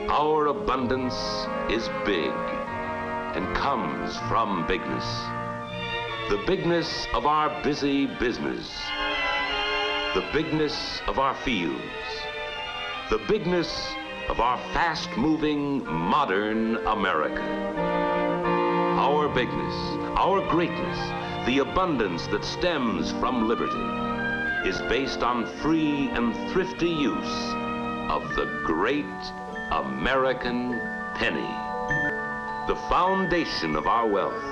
S26: Our abundance is big and comes from bigness. The bigness of our busy business. The bigness of our fields. The bigness of our fast-moving, modern America. Our bigness, our greatness, the abundance that stems from liberty is based on free and thrifty use of the great American penny. The foundation of our wealth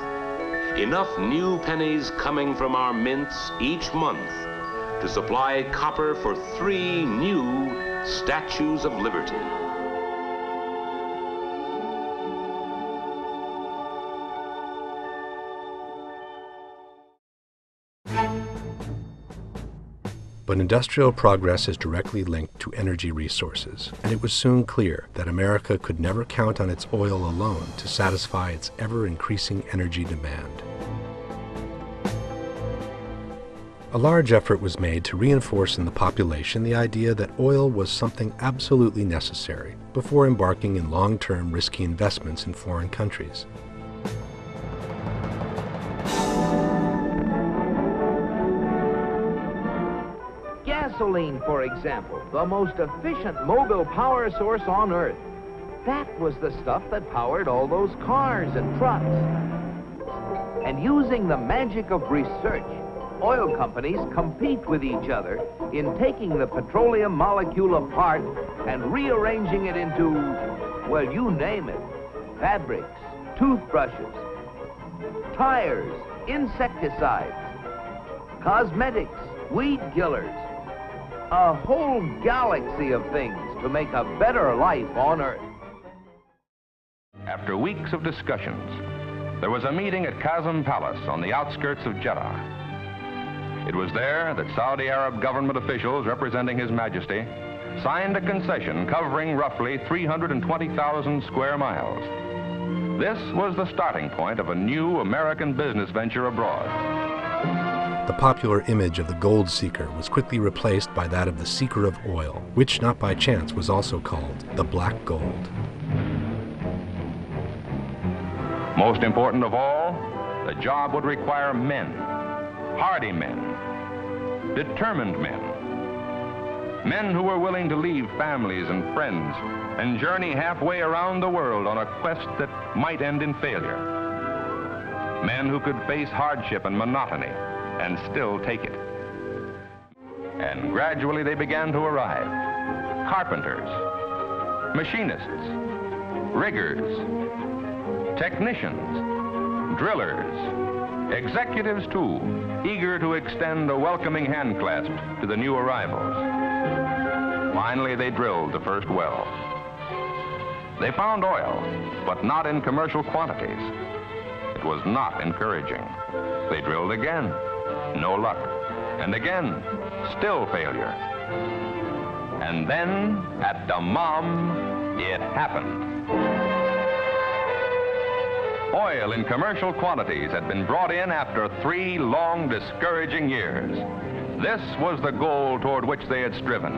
S26: Enough new pennies coming from our mints each month to supply copper for 3 new Statues of Liberty.
S4: But industrial progress is directly linked to energy resources, and it was soon clear that America could never count on its oil alone to satisfy its ever-increasing energy demand. A large effort was made to reinforce in the population the idea that oil was something absolutely necessary before embarking in long-term risky investments in foreign countries.
S12: Gasoline, for example, the most efficient mobile power source on Earth. That was the stuff that powered all those cars and trucks. And using the magic of research, oil companies compete with each other in taking the petroleum molecule apart and rearranging it into, well, you name it, fabrics, toothbrushes, tires, insecticides, cosmetics, weed killers, a whole galaxy of things to make a better life on Earth.
S14: After weeks of discussions, there was a meeting at Qasem Palace on the outskirts of Jeddah. It was there that Saudi Arab government officials representing His Majesty signed a concession covering roughly 320,000 square miles. This was the starting point of a new American business venture abroad.
S4: The popular image of the gold seeker was quickly replaced by that of the seeker of oil, which not by chance was also called the black gold.
S14: Most important of all, the job would require men, hardy men, determined men, men who were willing to leave families and friends and journey halfway around the world on a quest that might end in failure. Men who could face hardship and monotony and still take it. And gradually they began to arrive. Carpenters, machinists, riggers, technicians, drillers, executives too, eager to extend a welcoming hand clasp to the new arrivals. Finally they drilled the first well. They found oil, but not in commercial quantities. It was not encouraging. They drilled again. No luck. And again, still failure. And then, at Dammam, it happened. Oil in commercial quantities had been brought in after 3 long, discouraging years. This was the goal toward which they had striven.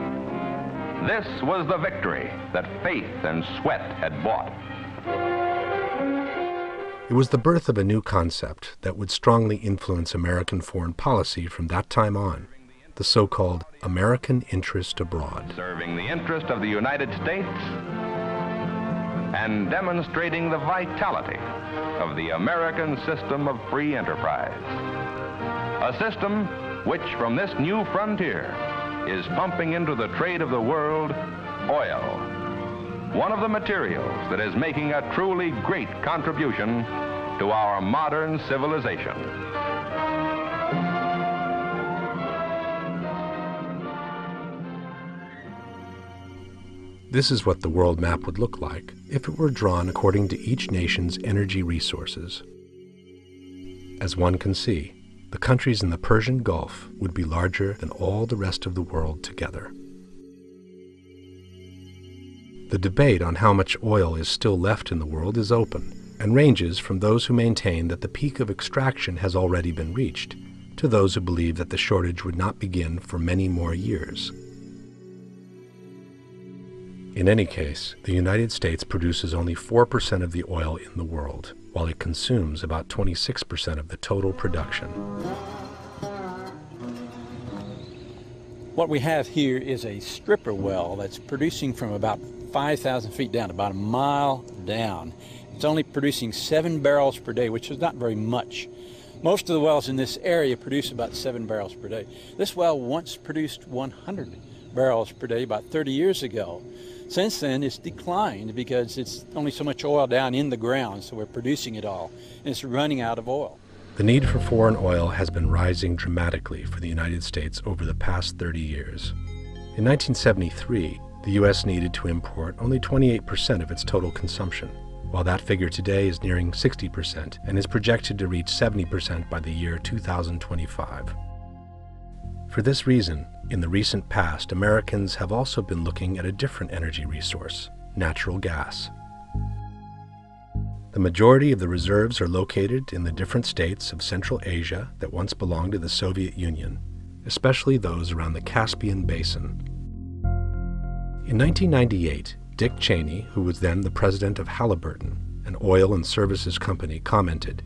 S14: This was the victory that faith and sweat had bought.
S4: It was the birth of a new concept that would strongly influence American foreign policy from that time on, the so-called American interest abroad.
S14: Serving the interest of the United States and demonstrating the vitality of the American system of free enterprise. A system which, from this new frontier, is pumping into the trade of the world oil, one of the materials that is making a truly great contribution to our modern civilization.
S4: This is what the world map would look like if it were drawn according to each nation's energy resources. As one can see, the countries in the Persian Gulf would be larger than all the rest of the world together. The debate on how much oil is still left in the world is open and ranges from those who maintain that the peak of extraction has already been reached to those who believe that the shortage would not begin for many more years. In any case, the United States produces only 4% of the oil in the world, while it consumes about 26% of the total production.
S15: What we have here is a stripper well that's producing from about 5,000 feet down, about a mile down. It's only producing 7 barrels per day, which is not very much. Most of the wells in this area produce about 7 barrels per day. This well once produced 100 barrels per day about 30 years ago. Since then, it's declined because it's only so much oil down in the ground, so we're producing it all, and it's running out of oil.
S4: The need for foreign oil has been rising dramatically for the United States over the past 30 years. In 1973, the U.S. needed to import only 28% of its total consumption, while that figure today is nearing 60% and is projected to reach 70% by the year 2025. For this reason, in the recent past, Americans have also been looking at a different energy resource, natural gas. The majority of the reserves are located in the different states of Central Asia that once belonged to the Soviet Union, especially those around the Caspian Basin. In 1998, Dick Cheney, who was then the president of Halliburton, an oil and services company, commented,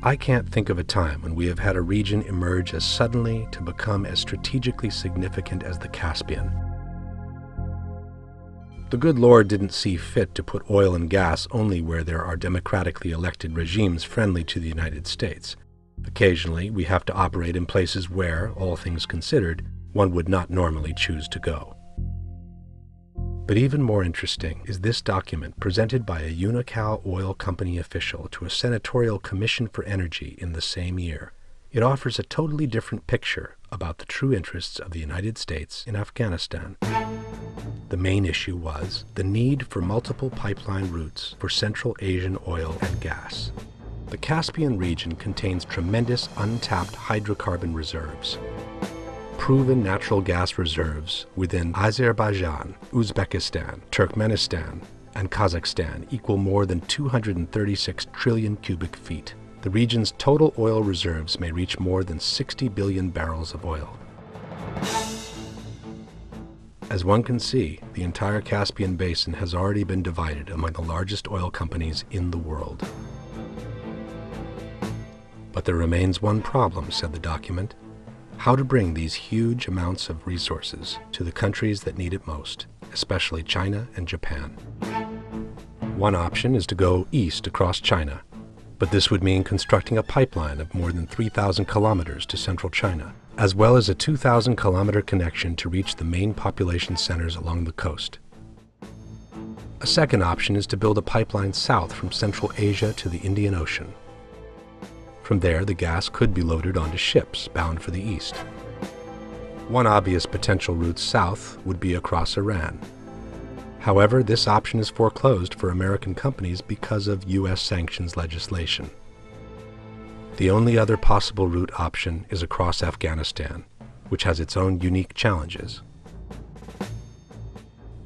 S4: "I can't think of a time when we have had a region emerge as suddenly to become as strategically significant as the Caspian." The good Lord didn't see fit to put oil and gas only where there are democratically elected regimes friendly to the United States. Occasionally, we have to operate in places where, all things considered, one would not normally choose to go. But even more interesting is this document presented by a Unocal oil company official to a senatorial commission for energy in the same year. It offers a totally different picture about the true interests of the United States in Afghanistan. The main issue was the need for multiple pipeline routes for Central Asian oil and gas. The Caspian region contains tremendous untapped hydrocarbon reserves. Proven natural gas reserves within Azerbaijan, Uzbekistan, Turkmenistan, and Kazakhstan equal more than 236 trillion cubic feet. The region's total oil reserves may reach more than 60 billion barrels of oil. As one can see, the entire Caspian Basin has already been divided among the largest oil companies in the world. But there remains one problem, said the document: how to bring these huge amounts of resources to the countries that need it most, especially China and Japan. One option is to go east across China, but this would mean constructing a pipeline of more than 3,000 kilometers to central China, as well as a 2,000-kilometer connection to reach the main population centers along the coast. A second option is to build a pipeline south from Central Asia to the Indian Ocean. From there, the gas could be loaded onto ships bound for the east. One obvious potential route south would be across Iran. However, this option is foreclosed for American companies because of U.S. sanctions legislation. The only other possible route option is across Afghanistan, which has its own unique challenges.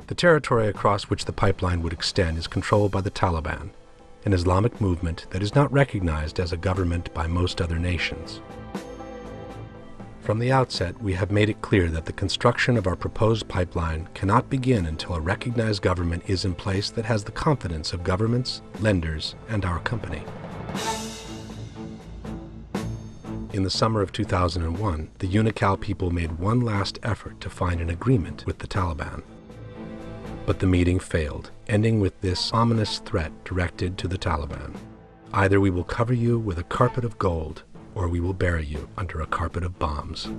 S4: The territory across which the pipeline would extend is controlled by the Taliban, an Islamic movement that is not recognized as a government by most other nations. From the outset, we have made it clear that the construction of our proposed pipeline cannot begin until a recognized government is in place that has the confidence of governments, lenders, and our company. In the summer of 2001, the Unocal people made one last effort to find an agreement with the Taliban. But the meeting failed, ending with this ominous threat directed to the Taliban: either we will cover you with a carpet of gold, or we will bury you under a carpet of bombs.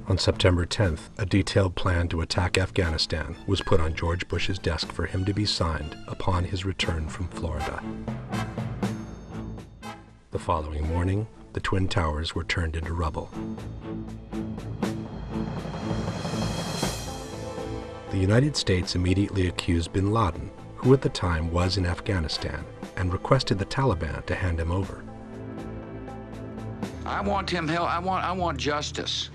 S4: On September 10th, a detailed plan to attack Afghanistan was put on George Bush's desk for him to be signed upon his return from Florida. The following morning, the Twin Towers were turned into rubble. The United States immediately accused bin Laden, who at the time was in Afghanistan, and requested the Taliban to hand him over.
S16: I want him held. I want justice.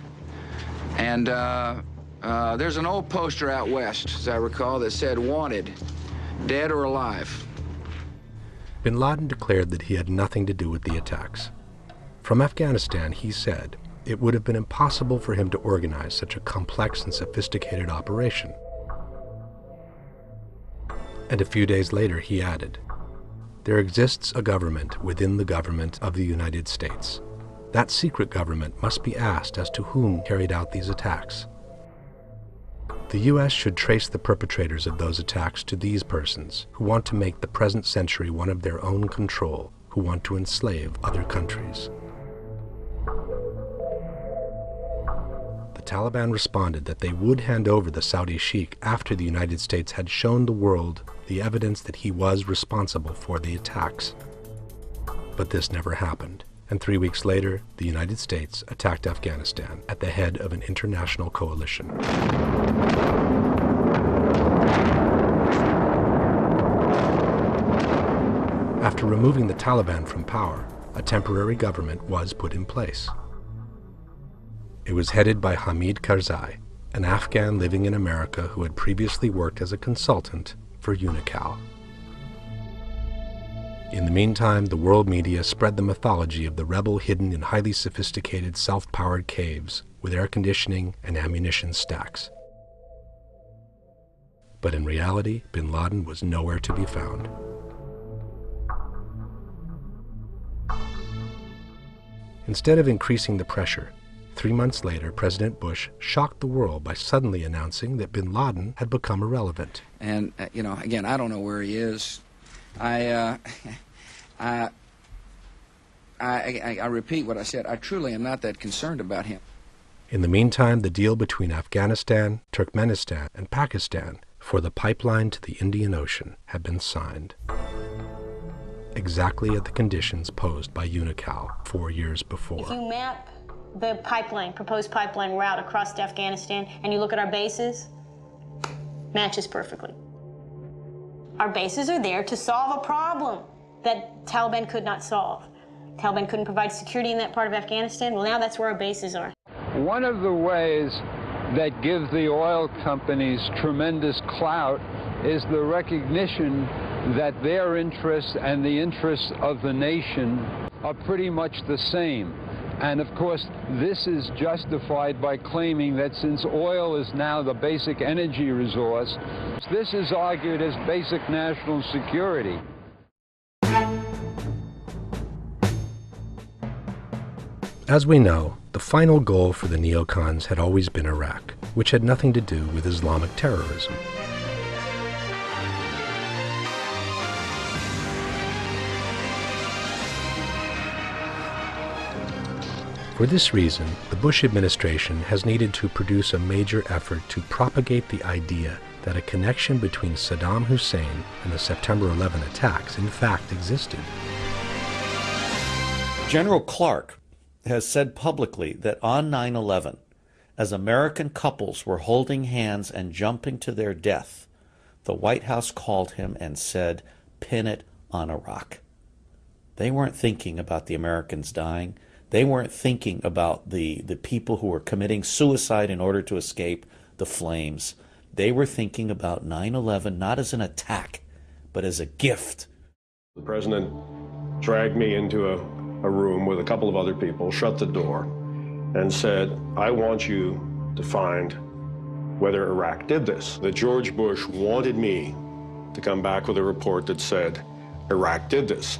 S16: And there's an old poster out west, as I recall, that said "Wanted, dead or alive."
S4: Bin Laden declared that he had nothing to do with the attacks. From Afghanistan, he said, it would have been impossible for him to organize such a complex and sophisticated operation. And a few days later, he added, "There exists a government within the government of the United States. That secret government must be asked as to whom carried out these attacks. The U.S. should trace the perpetrators of those attacks to these persons who want to make the present century one of their own control, who want to enslave other countries." The Taliban responded that they would hand over the Saudi sheikh after the United States had shown the world the evidence that he was responsible for the attacks. But this never happened, and 3 weeks later, the United States attacked Afghanistan at the head of an international coalition. After removing the Taliban from power, a temporary government was put in place. It was headed by Hamid Karzai, an Afghan living in America who had previously worked as a consultant for Unocal. In the meantime, the world media spread the mythology of the rebel hidden in highly sophisticated self-powered caves with air conditioning and ammunition stacks. But in reality, bin Laden was nowhere to be found. Instead of increasing the pressure, 3 months later, President Bush shocked the world by suddenly announcing that bin Laden had become irrelevant.
S16: And, again, I don't know where he is. I repeat what I said. I truly am not that concerned about him.
S4: In the meantime, the deal between Afghanistan, Turkmenistan, and Pakistan for the pipeline to the Indian Ocean had been signed, exactly at the conditions posed by Unocal 4 years before.
S17: If you map the pipeline, proposed pipeline route across Afghanistan, and you look at our bases, matches perfectly. Our bases are there to solve a problem that Taliban could not solve. Taliban couldn't provide security in that part of Afghanistan. Well, now that's where our bases are.
S18: One of the ways that gives the oil companies tremendous clout is the recognition that their interests and the interests of the nation are pretty much the same. And of course, this is justified by claiming that since oil is now the basic energy resource, this is argued as basic national security.
S4: As we know, the final goal for the neocons had always been Iraq, which had nothing to do with Islamic terrorism. For this reason, the Bush administration has needed to produce a major effort to propagate the idea that a connection between Saddam Hussein and the September 11 attacks in fact existed.
S19: General Clark has said publicly that on 9/11, as American couples were holding hands and jumping to their death, the White House called him and said, "Pin it on Iraq." They weren't thinking about the Americans dying. They weren't thinking about the people who were committing suicide in order to escape the flames. They were thinking about 9/11 not as an attack, but as a gift.
S20: The president dragged me into a room with a couple of other people, shut the door, and said, "I want you to find whether Iraq did this." That George Bush wanted me to come back with a report that said, Iraq did this.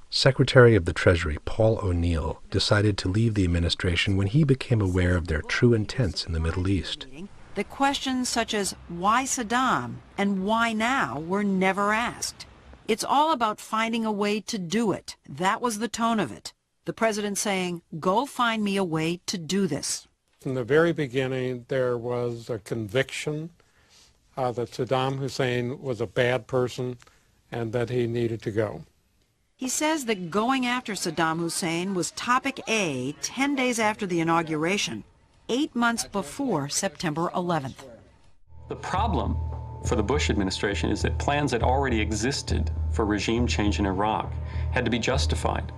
S4: Secretary of the Treasury Paul O'Neill decided to leave the administration when he became aware of their true intents in the Middle East.
S21: That questions such as why Saddam and why now were never asked. It's all about finding a way to do it. That was the tone of it. The president saying, "Go find me a way to do this."
S22: From the very beginning, there was a conviction that Saddam Hussein was a bad person and that he needed to go.
S21: He says that going after Saddam Hussein was topic A 10 days after the inauguration, 8 months before September 11th.
S27: The problem for the Bush administration is that plans that already existed for regime change in Iraq had to be justified.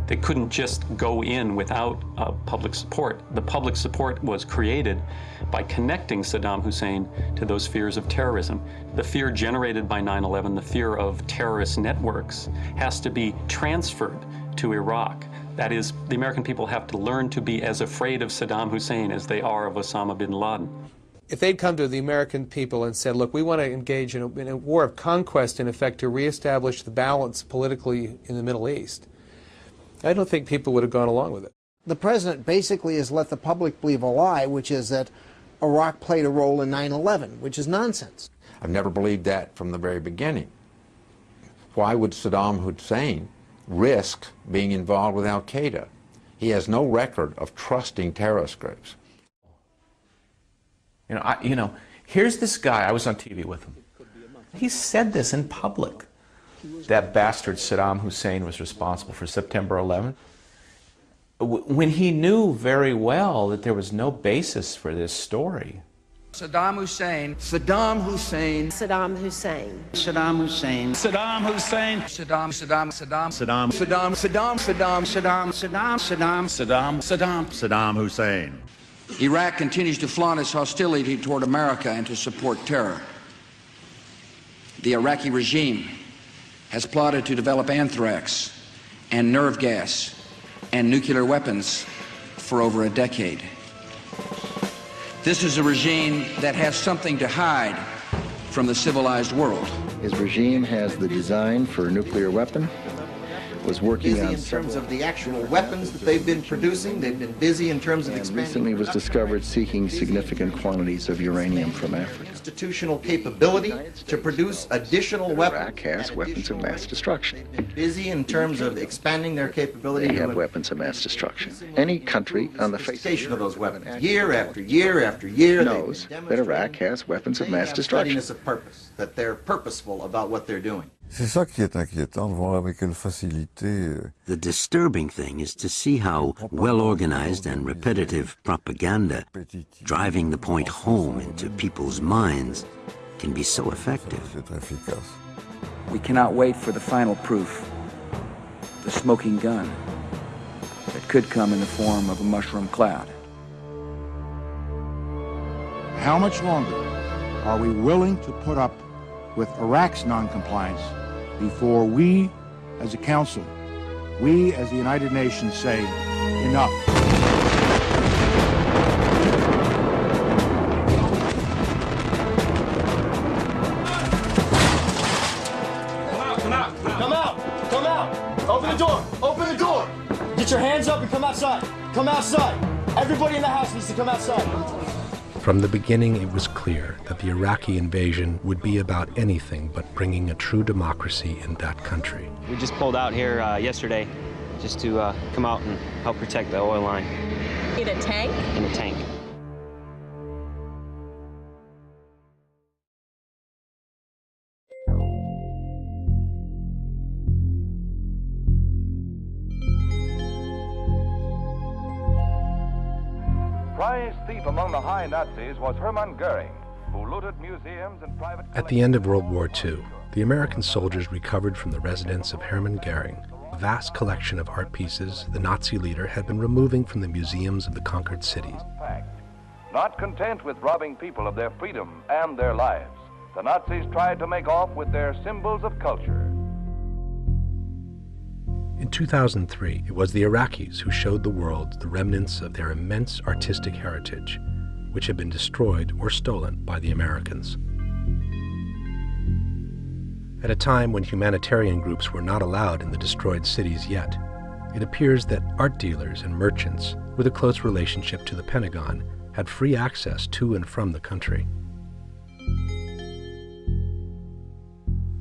S27: They couldn't just go in without public support. The public support was created by connecting Saddam Hussein to those fears of terrorism. The fear generated by 9/11, the fear of terrorist networks, has to be transferred to Iraq. That is, the American people have to learn to be as afraid of Saddam Hussein as they are of Osama bin Laden.
S28: If they'd come to the American people and said, look, we want to engage in a war of conquest, in effect, to reestablish the balance politically in the Middle East, I don't think people would have gone along with it.
S29: The president basically has let the public believe a lie, which is that Iraq played a role in 9/11, which is nonsense.
S30: I've never believed that from the very beginning. Why would Saddam Hussein risk being involved with al-Qaeda? He has no record of trusting terrorist groups.
S31: Here's this guy, I was on TV with him. He said this in public.
S1: that bastard Saddam Hussein was responsible for September 11th, when he knew very well that there was no basis for this story.
S16: Saddam Hussein. Saddam Hussein.
S2: Saddam Hussein.
S16: Saddam Hussein. Saddam Hussein. Saddam. Saddam. Saddam. Saddam. Saddam. Saddam. Saddam. Saddam. Saddam. Saddam. Saddam.
S3: Saddam Hussein.
S16: Iraq continues to flaunt its hostility toward America and to support terror. The Iraqi regime has plotted to develop anthrax and nerve gas and nuclear weapons for over a decade. This is a regime that has something to hide from the civilized world.
S5: His regime has the design for a nuclear weapon, was working
S7: busy
S5: on
S7: in terms of the actual weapons that they've been producing. They've been busy in terms of expanding.
S5: Recently was discovered seeking significant quantities of uranium from Africa.
S7: Institutional capability to produce additional weapons.
S5: Iraq has weapons of mass destruction.
S7: They've been busy in terms of expanding their capability.
S5: They have weapons of mass destruction. Any country on the face
S7: of those weapons, year after year after year,
S5: knows that Iraq has weapons of mass destruction.
S7: Steadiness of purpose, that they're purposeful about what they're doing.
S8: C'est ça qui est inquiétant, de voir avec quelle facilité.
S9: The disturbing thing is to see how well-organized and repetitive propaganda, driving the point home into people's minds, can be so effective.
S16: We cannot wait for the final proof, the smoking gun, that could come in the form of a mushroom cloud.
S23: How much longer are we willing to put up with Iraq's non-compliance before we, as a council, we as the United Nations say, enough?
S24: Come out! Open the door! Open the door! Get your hands up and come outside! Come outside! Everybody in the house needs to come outside!
S4: From the beginning, it was clear that the Iraqi invasion would be about anything but bringing a true democracy in that country.
S25: We just pulled out here yesterday just to come out and help protect the oil line.
S31: In a tank?
S25: In a tank.
S32: Prize thief among the high Nazis was Hermann Goering, who looted museums and private...
S4: At the end of World War II, the American soldiers recovered from the residence of Hermann Goering a vast collection of art pieces the Nazi leader had been removing from the museums of the conquered cities.
S32: Not content with robbing people of their freedom and their lives, the Nazis tried to make off with their symbols of culture.
S4: In 2003, it was the Iraqis who showed the world the remnants of their immense artistic heritage, which had been destroyed or stolen by the Americans. At a time when humanitarian groups were not allowed in the destroyed cities yet, it appears that art dealers and merchants with a close relationship to the Pentagon had free access to and from the country.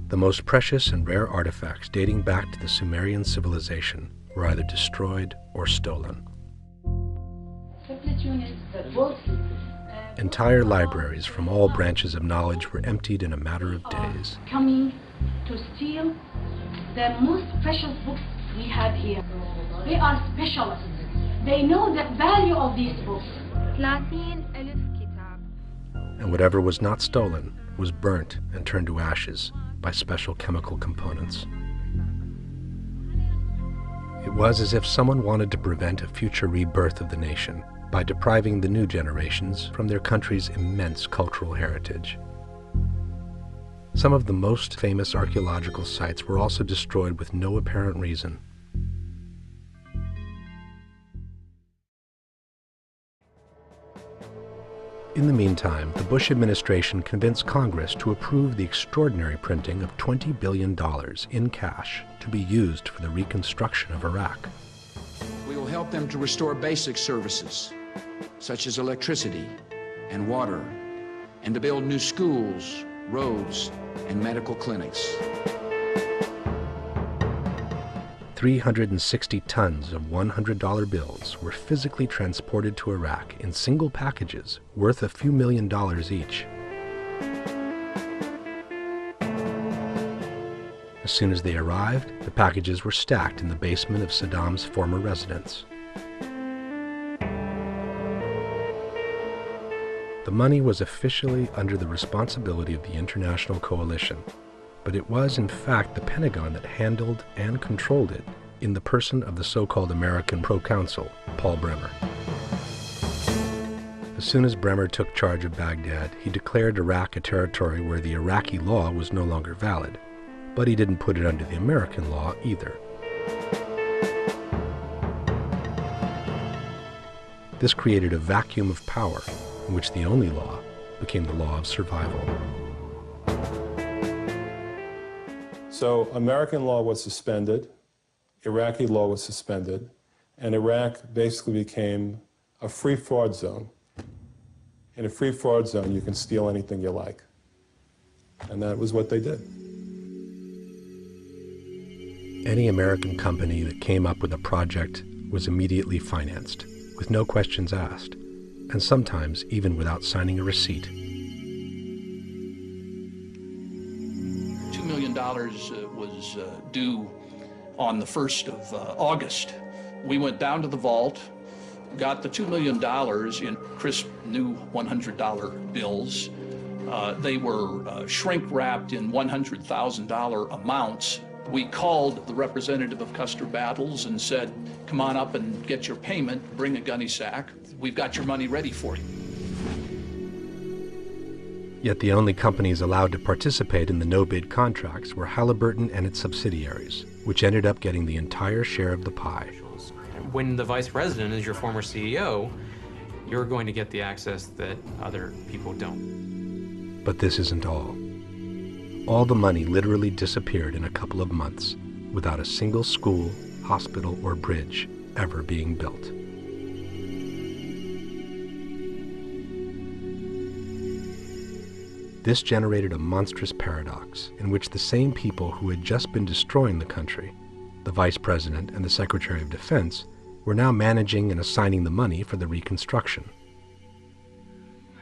S4: The most precious and rare artifacts dating back to the Sumerian civilization were either destroyed or stolen. Entire libraries from all branches of knowledge were emptied in a matter of days.
S33: Coming to steal the most precious books we have here. They are specialists. They know the value of these books.
S4: And whatever was not stolen was burnt and turned to ashes by special chemical components. It was as if someone wanted to prevent a future rebirth of the nation by depriving the new generations from their country's immense cultural heritage. Some of the most famous archaeological sites were also destroyed with no apparent reason. In the meantime, the Bush administration convinced Congress to approve the extraordinary printing of $20 billion in cash to be used for the reconstruction of Iraq.
S16: We will help them to restore basic services, such as electricity and water, and to build new schools, roads, and medical clinics.
S4: 360 tons of $100 bills were physically transported to Iraq in single packages worth a few $1 million each. As soon as they arrived, the packages were stacked in the basement of Saddam's former residence. The money was officially under the responsibility of the international coalition, but it was in fact the Pentagon that handled and controlled it in the person of the so-called American proconsul, Paul Bremer. As soon as Bremer took charge of Baghdad, he declared Iraq a territory where the Iraqi law was no longer valid, but he didn't put it under the American law either. This created a vacuum of power in which the only law became the law of survival.
S2: So American law was suspended, Iraqi law was suspended, and Iraq basically became a free fraud zone. In a free fraud zone, you can steal anything you like. And that was what they did.
S4: Any American company that came up with a project was immediately financed, with no questions asked, and sometimes even without signing a receipt.
S3: $2 million was due on the 1st of August. We went down to the vault, got the $2 million in crisp new $100 bills. They were shrink-wrapped in $100,000 amounts. We called the representative of Custer Battles and said, come on up and get your payment, bring a gunny sack. We've got your money ready for you.
S4: Yet the only companies allowed to participate in the no-bid contracts were Halliburton and its subsidiaries, which ended up getting the entire share of the pie.
S6: When the vice president is your former CEO, you're going to get the access that other people don't.
S4: But this isn't all. All the money literally disappeared in a couple of months, without a single school, hospital, or bridge ever being built. This generated a monstrous paradox in which the same people who had just been destroying the country, the Vice President and the Secretary of Defense, were now managing and assigning the money for the reconstruction.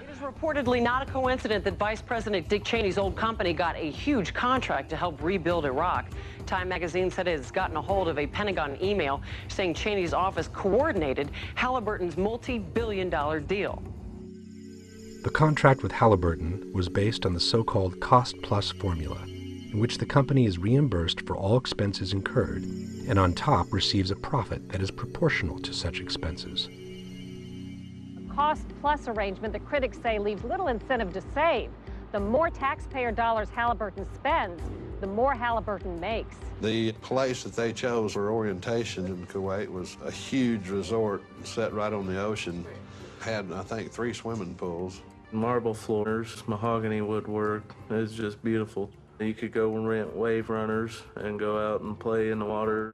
S10: It is reportedly not a coincidence that Vice President Dick Cheney's old company got a huge contract to help rebuild Iraq. Time magazine said it has gotten a hold of a Pentagon email saying Cheney's office coordinated Halliburton's multi-billion-dollar deal.
S4: The contract with Halliburton was based on the so-called cost-plus formula, in which the company is reimbursed for all expenses incurred, and on top receives a profit that is proportional to such expenses.
S11: A cost-plus arrangement that critics say leaves little incentive to save. The more taxpayer dollars Halliburton spends, the more Halliburton makes.
S12: The place that they chose for orientation in Kuwait was a huge resort set right on the ocean. Had, I think, 3 swimming pools.
S13: Marble floors, mahogany woodwork. It's just beautiful. You could go and rent wave runners and go out and play in the water.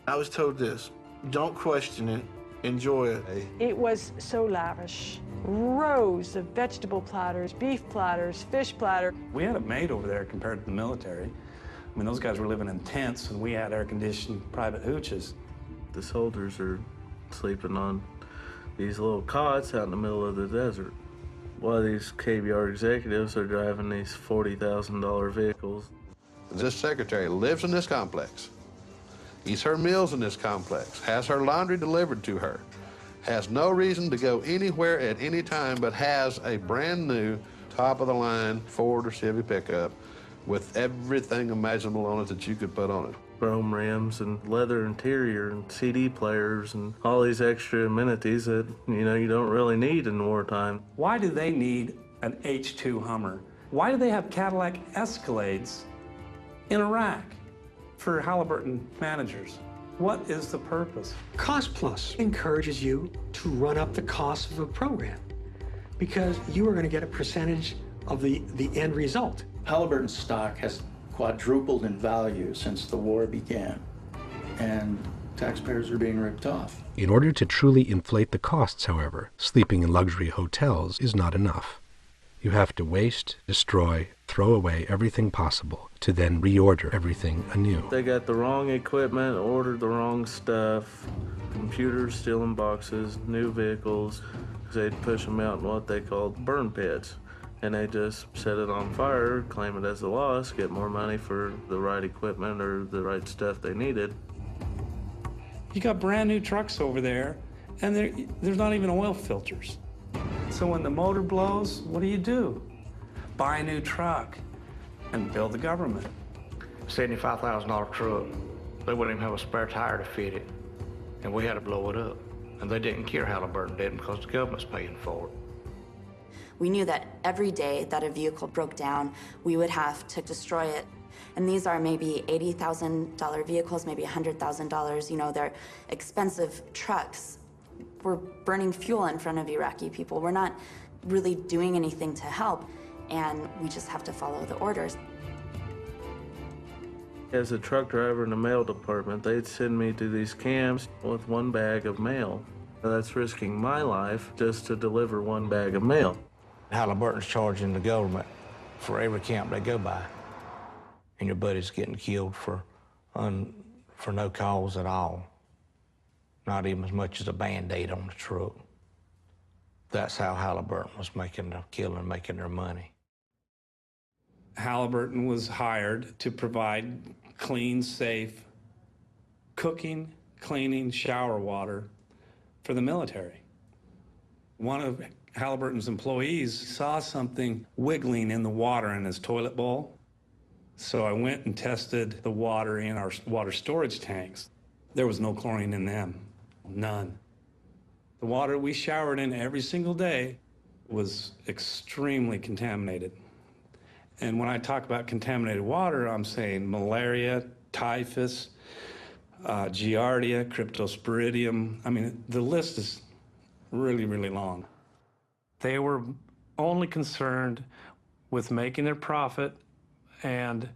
S14: I was told this, don't question it, enjoy it.
S15: It was so lavish. Rows of vegetable platters, beef platters, fish platter.
S17: We had it made over there compared to the military. I mean, those guys were living in tents and we had air-conditioned private hooches.
S13: The soldiers are sleeping on these little cots out in the middle of the desert, while these KBR executives are driving these $40,000 vehicles.
S12: This secretary lives in this complex, eats her meals in this complex, has her laundry delivered to her, has no reason to go anywhere at any time, but has a brand new, top-of-the-line Ford or Chevy pickup with everything imaginable on it that you could put on it.
S13: Chrome rims and leather interior and CD players and all these extra amenities that, you know, you don't really need in wartime.
S17: Why do they need an H2 Hummer? Why do they have Cadillac Escalades in Iraq for Halliburton managers? What is the purpose?
S18: Cost Plus encourages you to run up the cost of a program because you are going to get a percentage of the end result.
S26: Halliburton stock has quadrupled in value since the war began, and taxpayers are being ripped off.
S4: In order to truly inflate the costs, however, sleeping in luxury hotels is not enough. You have to waste, destroy, throw away everything possible to then reorder everything anew.
S13: They got the wrong equipment, ordered the wrong stuff, computers still in boxes, new vehicles. They'd push them out in what they called burn pits. and they just set it on fire, claim it as a loss, get more money for the right equipment or the right stuff they needed.
S17: You got brand new trucks over there, and there's not even oil filters. So when the motor blows, what do? Buy a new truck and build the government.
S1: $75,000 truck. They wouldn't even have a spare tire to fit it, and we had to blow it up. And they didn't care Halliburton did because the government's paying for it.
S5: We knew that every day that a vehicle broke down, we would have to destroy it. And these are maybe $80,000 vehicles, maybe $100,000. You know, they're expensive trucks. We're burning fuel in front of Iraqi people. We're not really doing anything to help, and we just have to follow the orders.
S13: As a truck driver in the mail department, they'd send me to these camps with one bag of mail. That's risking my life just to deliver one bag of mail.
S1: Halliburton's charging the government for every camp they go by. And your buddy's getting killed for no cause at all. Not even as much as a Band-Aid on the truck. That's how Halliburton was making the killing, making their money.
S17: Halliburton was hired to provide clean, safe cooking, cleaning, shower water for the military. One of Halliburton's employees saw something wiggling in the water in his toilet bowl. So I went and tested the water in our water storage tanks. There was no chlorine in them, none. The water we showered in every single day was extremely contaminated. And when I talk about contaminated water, I'm saying malaria, typhus, giardia, cryptosporidium. I mean, the list is really, really long. They were only concerned with making their profit and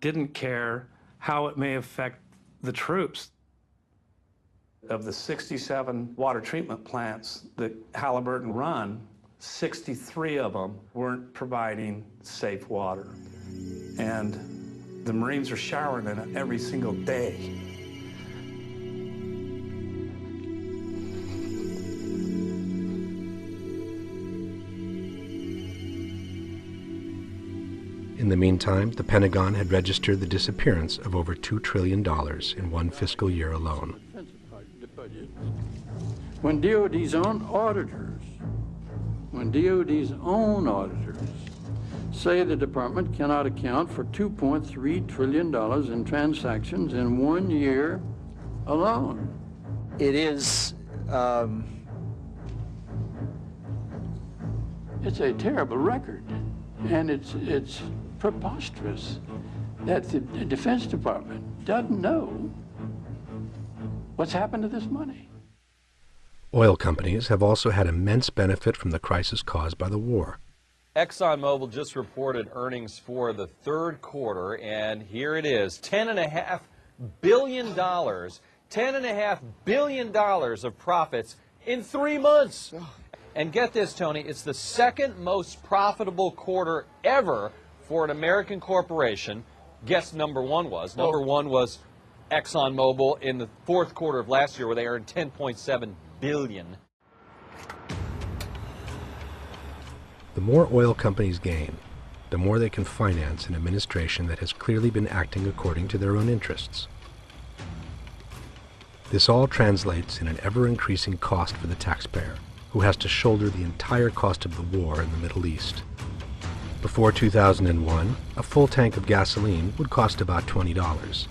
S17: didn't care how it may affect the troops. Of the 67 water treatment plants that Halliburton run, 63 of them weren't providing safe water. And the Marines are showering in it every single day.
S4: In the meantime, the Pentagon had registered the disappearance of over $2 trillion in one fiscal year alone.
S7: When DOD's own auditors say the department cannot account for $2.3 trillion in transactions in 1 year alone.
S8: It is,
S7: it's a terrible record, and it's preposterous that the Defense Department doesn't know what's happened to this money.
S4: Oil companies have also had immense benefit from the crisis caused by the war.
S19: ExxonMobil just reported earnings for the third quarter, and here it is, $10.5 billion, $10.5 billion of profits in 3 months. And get this, Tony, it's the second most profitable quarter ever for an American corporation. Guess number one was? Number one was ExxonMobil in the fourth quarter of last year, where they earned $10.7 billion.
S4: The more oil companies gain, the more they can finance an administration that has clearly been acting according to their own interests. This all translates in an ever-increasing cost for the taxpayer, who has to shoulder the entire cost of the war in the Middle East. Before 2001, a full tank of gasoline would cost about $20.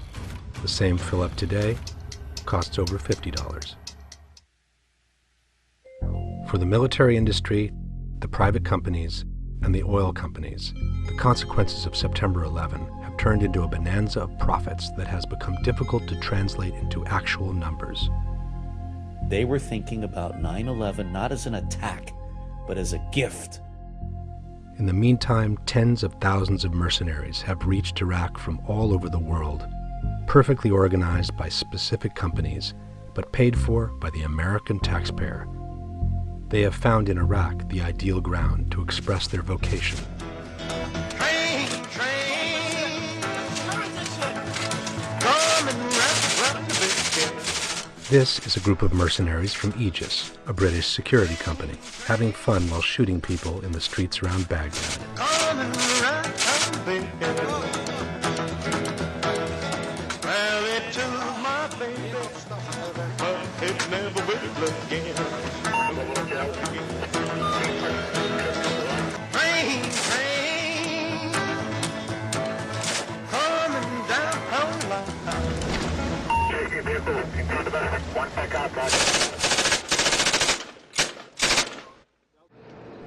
S4: The same fill-up today costs over $50. For the military industry, the private companies, and the oil companies, the consequences of September 11 have turned into a bonanza of profits that has become difficult to translate into actual numbers.
S20: They were thinking about 9/11 not as an attack, but as a gift.
S4: In the meantime, tens of thousands of mercenaries have reached Iraq from all over the world, perfectly organized by specific companies, but paid for by the American taxpayer. They have found in Iraq the ideal ground to express their vocation.
S24: Train, train, come and run the biscuit.
S4: This is a group of mercenaries from Aegis, a British security company, having fun while shooting people in the streets around Baghdad.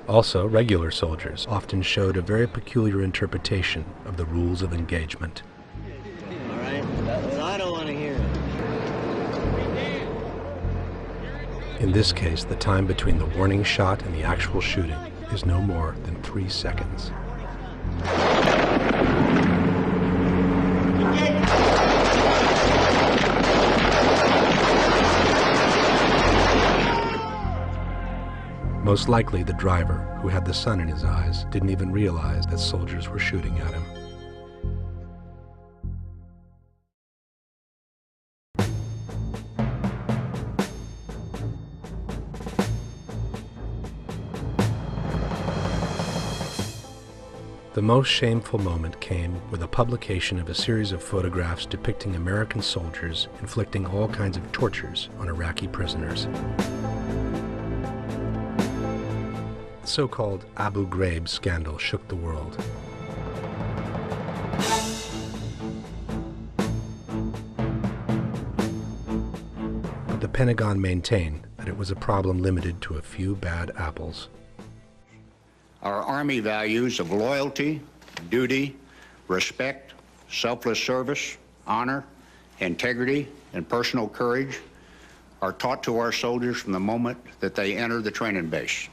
S4: Also, regular soldiers often showed a very peculiar interpretation of the rules of engagement.
S24: All right, that's what I don't want to hear.
S4: In this case, the time between the warning shot and the actual shooting is no more than 3 seconds. Most likely, the driver, who had the sun in his eyes, didn't even realize that soldiers were shooting at him. The most shameful moment came with the publication of a series of photographs depicting American soldiers inflicting all kinds of tortures on Iraqi prisoners. The so-called Abu Ghraib scandal shook the world. But the Pentagon maintained that it was a problem limited to a few bad apples.
S9: Our Army values of loyalty, duty, respect, selfless service, honor, integrity, and personal courage are taught to our soldiers from the moment that they enter the training base.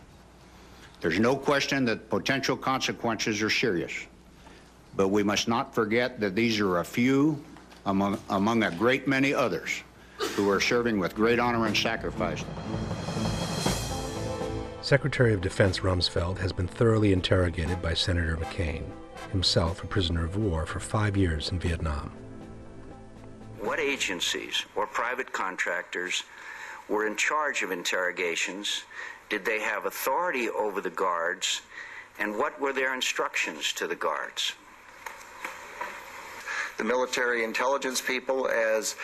S9: There's no question that potential consequences are serious, but we must not forget that these are a few among a great many others who are serving with great honor and sacrifice.
S4: Secretary of Defense Rumsfeld has been thoroughly interrogated by Senator McCain, himself a prisoner of war for 5 years in Vietnam.
S16: What agencies or private contractors were in charge of interrogations? Did they have authority over the guards? And what were their instructions to the guards?
S21: The military intelligence people, as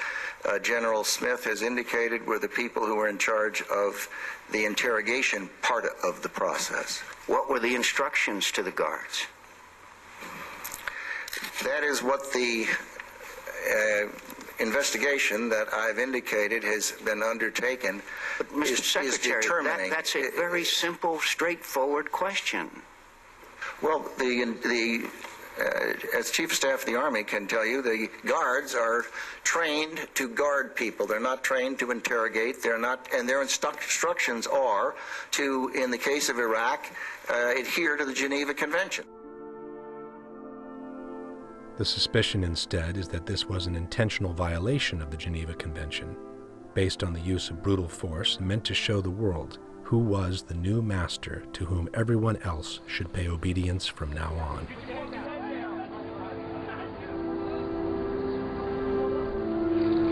S21: General Smith has indicated, were the people who were in charge of the interrogation part of the process.
S16: What were the instructions to the guards?
S21: That is what the investigation that I've indicated has been undertaken.
S16: But Mr. Secretary, that's a very simple, straightforward question.
S21: Well, as Chief of Staff of the Army can tell you, the guards are trained to guard people. They're not trained to interrogate. They're not, and their instructions are to, in the case of Iraq, adhere to the Geneva Convention.
S4: The suspicion instead is that this was an intentional violation of the Geneva Convention, based on the use of brutal force meant to show the world who was the new master to whom everyone else should pay obedience from now on.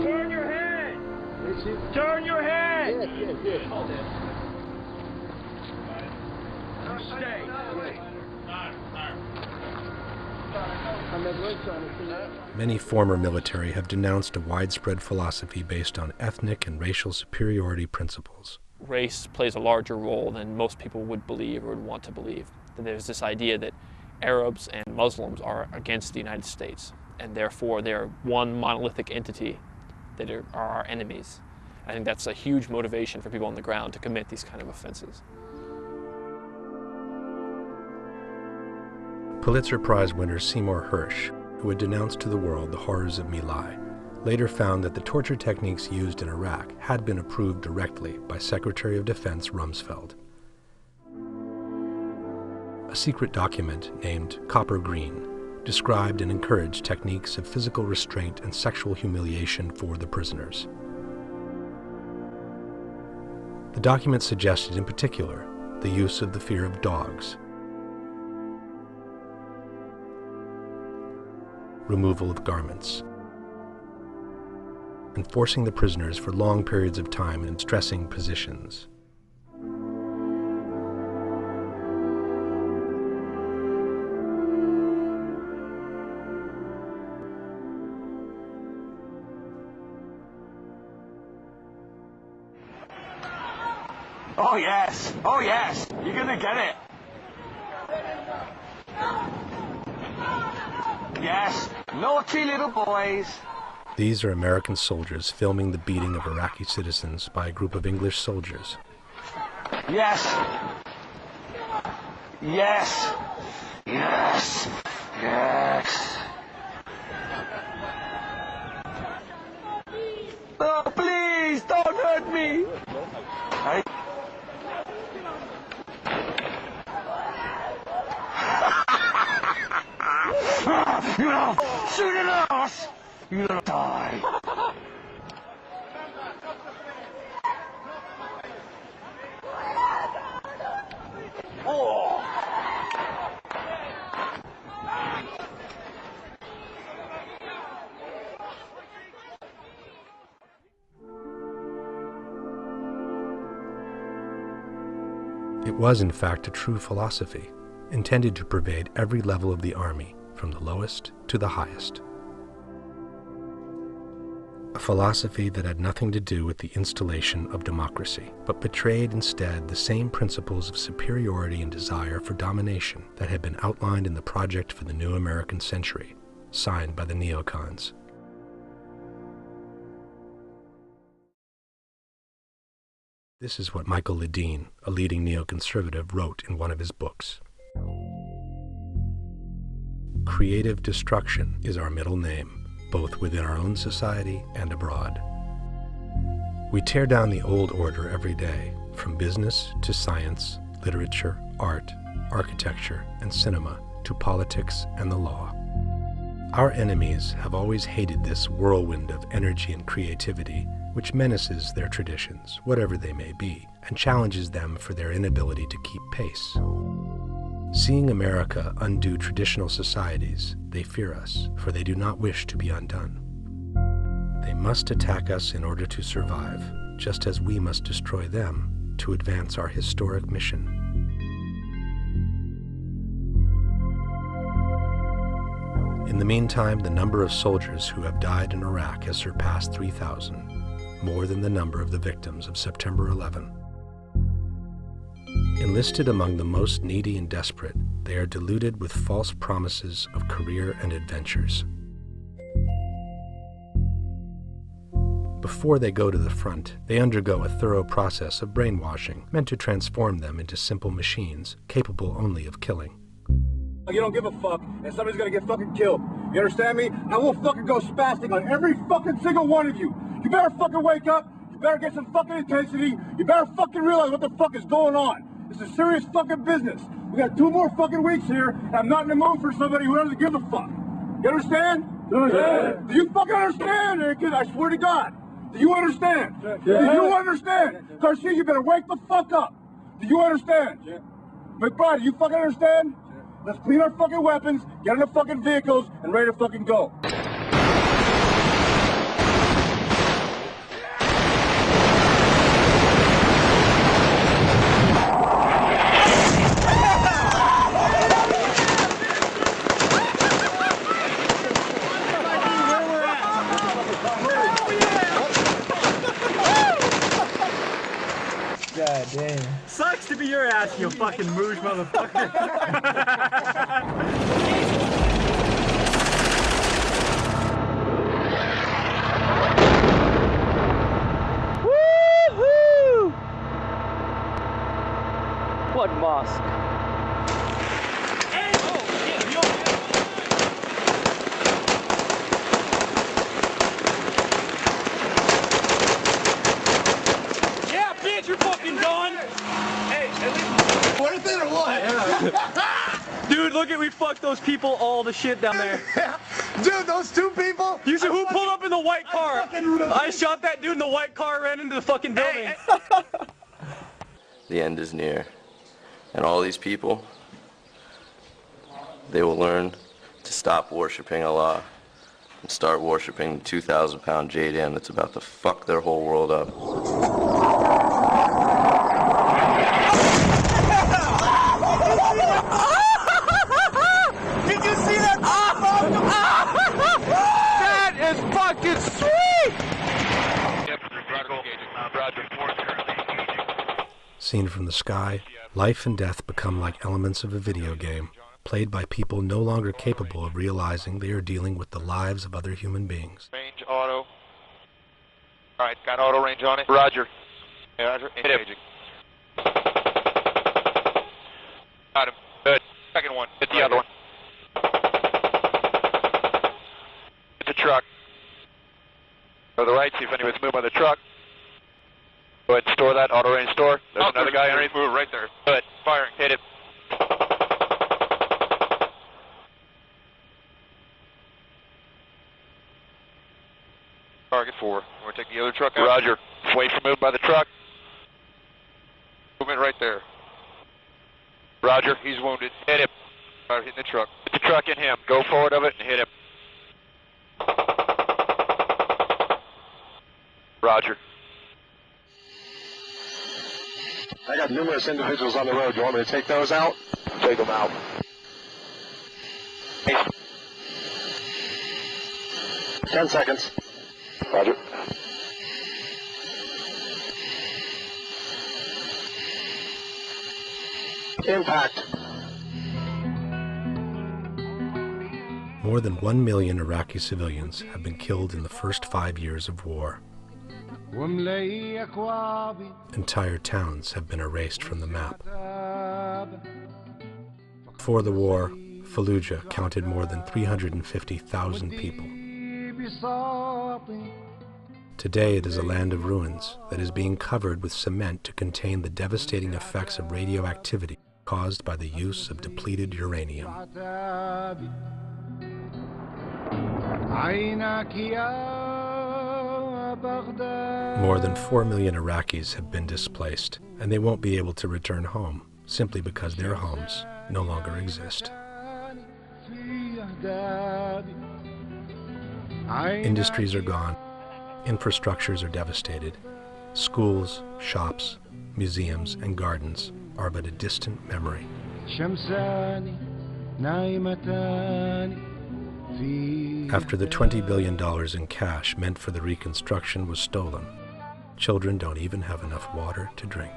S24: Turn your head! Turn your head! Yes. Stay.
S4: Many former military have denounced a widespread philosophy based on ethnic and racial superiority principles.
S22: Race plays a larger role than most people would believe or would want to believe. There's this idea that Arabs and Muslims are against the United States, and therefore they're one monolithic entity that are our enemies. I think that's a huge motivation for people on the ground to commit these kind of offenses.
S4: Pulitzer Prize winner Seymour Hersh, who had denounced to the world the horrors of My Lai, later found that the torture techniques used in Iraq had been approved directly by Secretary of Defense Rumsfeld. A secret document named Copper Green described and encouraged techniques of physical restraint and sexual humiliation for the prisoners. The document suggested in particular the use of the fear of dogs, removal of garments, and forcing the prisoners for long periods of time in stressing positions.
S24: Oh yes, oh yes, you're gonna get it. Yes, naughty little boys.
S4: These are American soldiers filming the beating of Iraqi citizens by a group of English soldiers.
S24: Yes. Yes. Yes. Yes. Oh, please, don't hurt me. Hey. Shoot it off! You're gonna die. Oh.
S4: It was, in fact, a true philosophy, intended to pervade every level of the army, from the lowest to the highest. A philosophy that had nothing to do with the installation of democracy, but betrayed instead the same principles of superiority and desire for domination that had been outlined in the Project for the New American Century, signed by the neocons. This is what Michael Ledeen, a leading neoconservative, wrote in one of his books. Creative destruction is our middle name, both within our own society and abroad. We tear down the old order every day, from business to science, literature, art, architecture, and cinema, to politics and the law. Our enemies have always hated this whirlwind of energy and creativity, which menaces their traditions, whatever they may be, and challenges them for their inability to keep pace. Seeing America undo traditional societies, they fear us, for they do not wish to be undone. They must attack us in order to survive, just as we must destroy them to advance our historic mission. In the meantime, the number of soldiers who have died in Iraq has surpassed 3,000, more than the number of the victims of September 11. Enlisted among the most needy and desperate, they are deluded with false promises of career and adventures. Before they go to the front, they undergo a thorough process of brainwashing, meant to transform them into simple machines, capable only of killing.
S2: You don't give a fuck, and somebody's gonna get fucking killed. You understand me? I will fucking go spastic on every fucking single one of you. You better fucking wake up. You better get some fucking intensity. You better fucking realize what the fuck is going on. It's a serious fucking business. We got 2 more fucking weeks here, and I'm not in the mood for somebody who doesn't give a fuck. You understand? Yeah. Do you fucking understand, kid? I swear to God. Do you understand? Yeah. Do you understand? Garcia, you better wake the fuck up. Do you understand? Yeah. McBride, do you fucking understand? Yeah. Let's clean our fucking weapons, get in the fucking vehicles, and ready to fucking go.
S3: God damn. Sucks to be your ass, you fucking moosh motherfucker.
S24: Woohoo! What mosque?
S3: You're fucking done. Hey, at least what is it or what? Yeah. Dude, look at we fucked those people all the shit down there.
S2: Dude, those 2 people.
S3: You see who pulled up in the white car? I shot that dude in the white car, ran into the fucking building.
S6: The end is near, and all these people, they will learn to stop worshiping Allah and start worshiping the 2,000-pound JDM that's about to fuck their whole world up.
S3: Did you see that? That is fucking sweet!
S4: Seen from the sky, life and death become like elements of a video game, played by people no longer capable of realizing they are dealing with the lives of other human beings.
S10: Range auto. All right, got auto range on it. Roger. Roger. Engaging. Got him. Good. Second one. Hit the other one. Hit the truck. Go to the right, see if anybody's moved by the truck. Go ahead and store that. Auto range store. There's another guy underneath. Move right there. Good. Firing. Hit it. Target 4. We're going to take the other truck out. Roger. Wait for move by the truck. Movement right there. Roger. He's wounded. Hit him. Hitting the truck. Hit the truck in him. Go forward of it and hit him. Roger.
S2: I got numerous individuals on the road. You want me to take those out? Take them out. 10 seconds. Roger. Impact.
S4: More than 1 million Iraqi civilians have been killed in the first 5 years of war. Entire towns have been erased from the map. Before the war, Fallujah counted more than 350,000 people. Today it is a land of ruins that is being covered with cement to contain the devastating effects of radioactivity caused by the use of depleted uranium. More than 4 million Iraqis have been displaced, and they won't be able to return home simply because their homes no longer exist. Industries are gone, infrastructures are devastated, schools, shops, museums, and gardens are but a distant memory. After the $20 billion in cash meant for the reconstruction was stolen, children don't even have enough water to drink.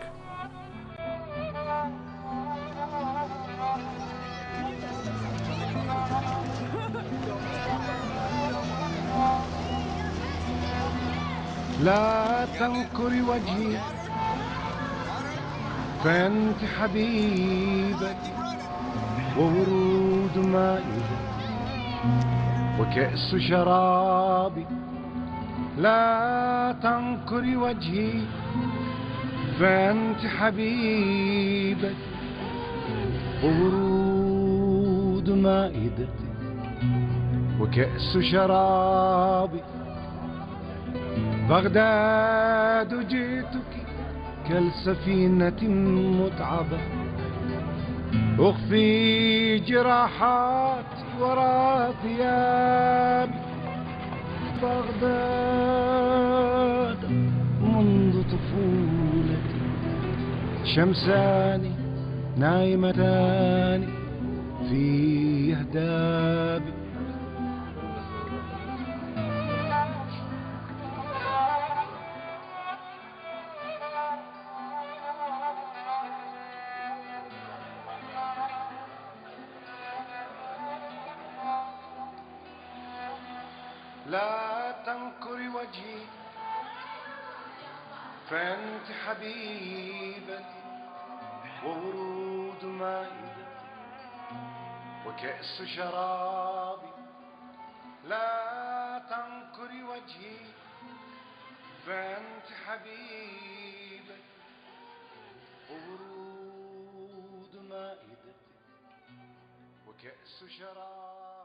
S11: لا تنكري وجهي فأنت حبيبتي وورود مائي وكأس شرابي لا تنكري وجهي فأنت حبيبتي وورود مائدتي وكأس شرابي بغداد جئتك كالسفينة متعبة أخفي جراحاتي وراء ثيابي بغداد منذ طفولتي شمسان نايمتان في أهدابي لا تنكري وجهي فأنت حبيبتي وورود مائدتي وكأس شرابي لا تنكري وجهي فأنت حبيبتي وورود مائدتي وكأس شرابي